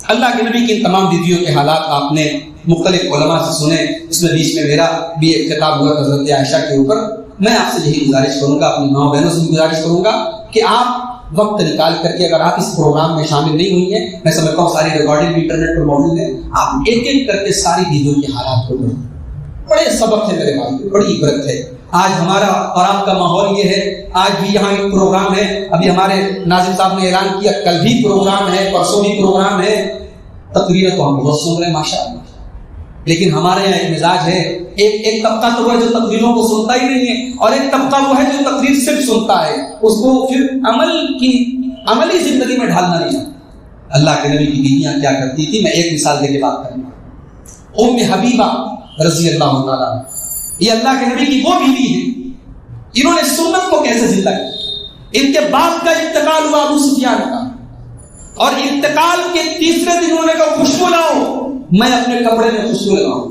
اللہ کے نبی کی ان تمام بیویوں کے حالات آپ نے مختلف علماء سے سنے. اس میں بیچ میں میرا بھی ایک خطاب ہوا حضرت عائشہ کے اوپر. میں آپ سے یہی گزارش کروں گا، اپنی ماں بہنوں سے گزارش کروں گا کہ آپ وقت نکال کر کے، اگر آپ اس پروگرام میں شامل نہیں ہوئی ہیں، میں سمجھتا ہوں ساری ریکارڈنگ بھی انٹرنیٹ پر موجود ہے، آپ ایک ایک کر کے ساری بیویوں کے حالات کو پڑھیں. بڑے سبق ہے میرے بھائی، بڑی عبرت ہے. آج ہمارا اور آپ کا ماحول یہ ہے، آج بھی یہاں ایک پروگرام ہے، ابھی ہمارے ناظم صاحب نے اعلان کیا کل بھی پروگرام ہے، پرسوں بھی پروگرام ہے. تقریریں تو ہم بہت سن رہے ہیں ماشاءاللہ، لیکن ہمارے یہاں ایک مزاج ہے، ایک طبقہ تو وہ ہے جو تقریروں کو سنتا ہی نہیں ہے، اور ایک طبقہ وہ ہے جو تقریر صرف سنتا ہے، اس کو پھر عملی زندگی میں ڈھالنا نہیں ہے. اللہ کے نبی کی بیویاں کیا کرتی تھی، میں ایک مثال دے کے بات کروں گا. ام حبیبہ رضی اللہ تعالیٰ، یہ اللہ کے نبی کی وہ بیوی ہے، انہوں نے سنت کو کیسے زندہ کیا. ان کے باپ کا انتقال ہوا ابو سفیان کا، اور انتقال کے تیسرے دن انہوں نے کہا خوشبو لاؤ، میں اپنے کپڑے میں خوشبو لگاؤں.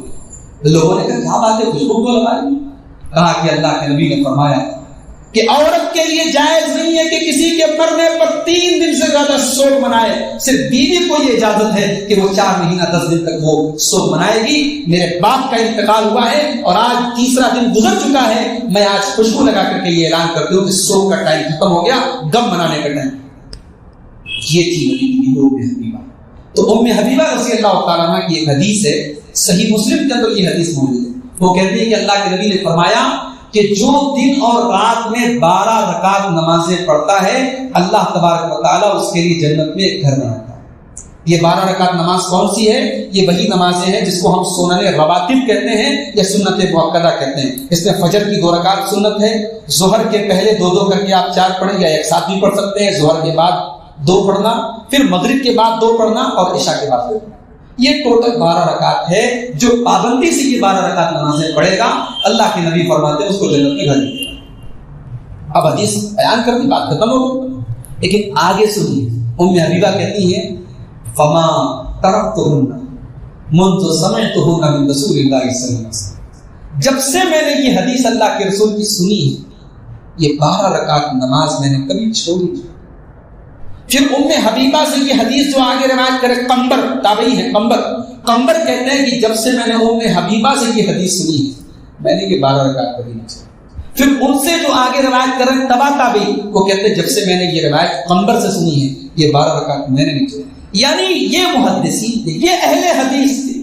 لوگوں نے کہا کیا بات ہے، خوشبو کو لگائی؟ کہا کہ اللہ کے نبی نے فرمایا کہ عورت کے لیے جائز نہیں ہے کہ کسی کے مرنے پر 3 دن سے زیادہ شوق منائے. صرف بیوی کو یہ اجازت ہے کہ وہ 4 مہینہ 10 دن تک وہ شوق منائے گی. میرے باپ کا انتقال ہوا ہے اور آج تیسرا دن گزر چکا ہے، میں آج خوشبو لگا کر کے یہ اعلان کرتی ہوں کہ شوق کا ٹائم ختم ہو گیا، غم منانے کا ٹائم. یہ تھی نبی کی ام حبیبہ. تو ام حبیبہ رضی اللہ تعالیٰ عنہ کی ایک حدیث ہے، صحیح مسلم کے اندر یہ حدیث موجود ہے. وہ کہتے ہیں کہ اللہ کے نبی نے فرمایا کہ جو دن اور رات میں 12 رکعت نمازیں پڑھتا ہے، اللہ تبارک و تعالیٰ اس کے لیے جنت میں ایک گھر بناتا ہے. یہ 12 رکعت نماز کون سی ہے؟ یہ وہی نمازیں ہیں جس کو ہم سنن رواتب کہتے ہیں یا سنت مؤکدہ کہتے ہیں. اس میں فجر کی 2 رکعت سنت ہے، ظہر کے پہلے 2 کر کے آپ 4 پڑھیں یا ایک ساتھ بھی پڑھ سکتے ہیں، ظہر کے بعد 2 پڑھنا، پھر مغرب کے بعد 2 پڑھنا اور عشاء کے بعد 2 پڑھنا. یہ ٹوٹل 12 رکعت ہے. جو پابندی سے یہ 12 رکعت نمازیں پڑھے گا، اللہ کے نبی فرماتے ہیں اس کو جنت میں گھر ملے گا. اب حدیث بیان کر دی، بات ختم ہو گئی. لیکن آگے سنیے، ام حبیبہ کہتی ہیں فما ترکتہن منذ سمعتہن من رسول اللہ صلی اللہ علیہ وسلم. جب سے میں نے یہ حدیث اللہ کے رسول کی سنی ہے، یہ 12 رکعت نماز میں نے کبھی چھوڑی نہیں. پھر ام حبیبہ سے یہ حدیث جو آگے روایت کرے، قنبر تابعی ہے، قنبر کہتے ہیں کہ جب سے میں نے ام حبیبہ سے یہ حدیث سنی ہے، میں نے یہ 12 رکعت کبھی نہیں چھوڑی. پھر ان سے جو آگے روایت کر رہے ہیں تبع تابعی، وہ کہتے ہیں جب سے میں نے یہ روایت قنبر سے سنی ہے، یہ 12 رکعت میں نے نہیں چھوڑی. یعنی یہ محدثین تھے، یہ اہل حدیث تھے،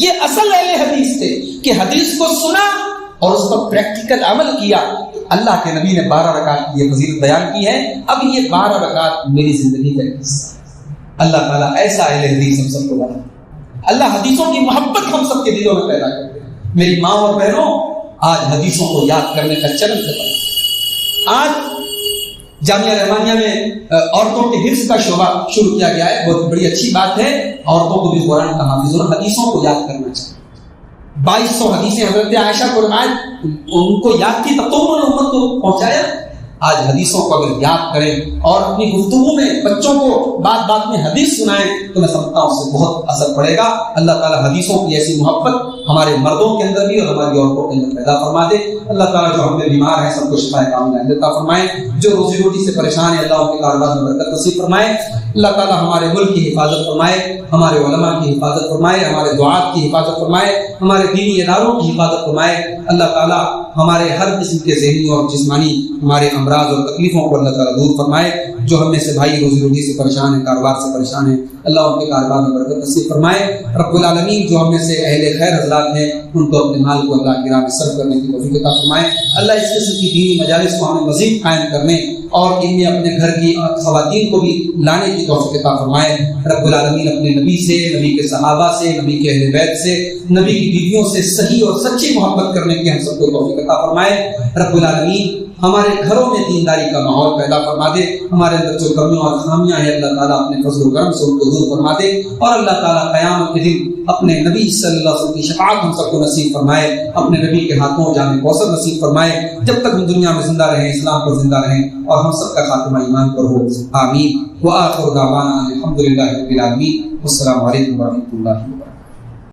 یہ اصل اہل حدیث تھے کہ حدیث کو سنا اور اس پر پریکٹیکل عمل کیا. اللہ کے نبی نے 12 رکعت کی یہ فضیلت بیان کی ہے. اب یہ 12 رکعت میری زندگی کا حصہ. اللہ تعالیٰ ایسا اہل حدیث ہم سب کو بنا. اللہ حدیثوں کی محبت ہم سب کے دلوں میں پیدا کرتے ہیں. میری ماں اور بہنوں، آج حدیثوں کو یاد کرنے کا چلن ختم. آج جامعہ رحمانیہ میں عورتوں کے حفظ کا شعبہ شروع کیا گیا ہے. بہت بڑی اچھی بات ہے. عورتوں کو بھی قرآن کا حافظ اور حدیثوں کو یاد کرنا چاہیے. 2200 حدیثیں حضرت عائشہ کو روایت ان کو یاد تھی، تب تو انہوں نے امت کو پہنچایا. آج حدیثوں کو اگر یاد کریں اور اپنی گفتگو میں بچوں کو بات بات میں حدیث سنائیں تو میں سمجھتا ہوں اس سے بہت اثر پڑے گا. اللہ تعالیٰ حدیثوں کی ایسی محبت ہمارے مردوں کے اندر بھی اور ہماری عورتوں کے اندر پیدا فرما دے. اللہ تعالیٰ جو ہم میں بیمار ہیں سب کو شفا کاملہ عطا فرمائے. جو روزی روٹی سے پریشان ہیں اللہ ان کے کاروبار میں برکت نصیب فرمائے. اللہ تعالیٰ ہمارے ملک کی حفاظت فرمائے، ہمارے علماء کی حفاظت فرمائے، ہمارے دعات کی حفاظت فرمائے، ہمارے دینی اداروں کی حفاظت فرمائے. اللہ تعالیٰ ہمارے ہر قسم کے ذہنی اور جسمانی ہمارے امراض اور تکلیفوں کو اللہ تعالیٰ دور فرمائے. جو ہم میں سے بھائی روزی روٹی سے پریشان ہیں، کاروبار سے پریشان ہیں، اللہ ان کے کاروبار میں برکت نصیب فرمائے۔ رب العالمین جو ہم میں سے اہل خیر حضرات ہیں ان کو اپنے مال کو اللہ کی راہ میں صرف کرنے کی توفیق عطا فرمائے۔ اللہ اس قسم کی دینی مجالس کو ہمیں مزید قائم کرنے اور ان میں اپنے گھر کی خواتین کو بھی لانے کی توفیق عطا فرمائے۔ رب العالمین اپنے نبی سے، نبی کے صحابہ سے، نبی کے اہل بیت سے، نبی کی بیویوں سے صحیح اور سچی محبت کرنے کی ہم سب کو توفیق عطا فرمائے۔ رب العالمین ہمارے گھروں میں دینداری کا ماحول پیدا فرما دے، ہمارے اندر جو کمیاں اور خامیاں ہیں اللہ تعالیٰ اپنے فضل و کرم سے ان کو دور فرما دے، اور اللہ تعالیٰ قیامت کے دن اپنے نبی صلی اللہ علیہ وسلم کی شفاعت ہم سب کو نصیب فرمائے، اپنے نبی کے ہاتھوں جام کوثر نصیب فرمائے، جب تک ہم دنیا میں زندہ رہیں اسلام پر زندہ رہیں اور ہم سب کا خاتمہ ایمان پر ہو، آمین۔ وآخر دعوانا الحمدللہ رب العالمین، والسلام علیکم ورحمۃ اللہ۔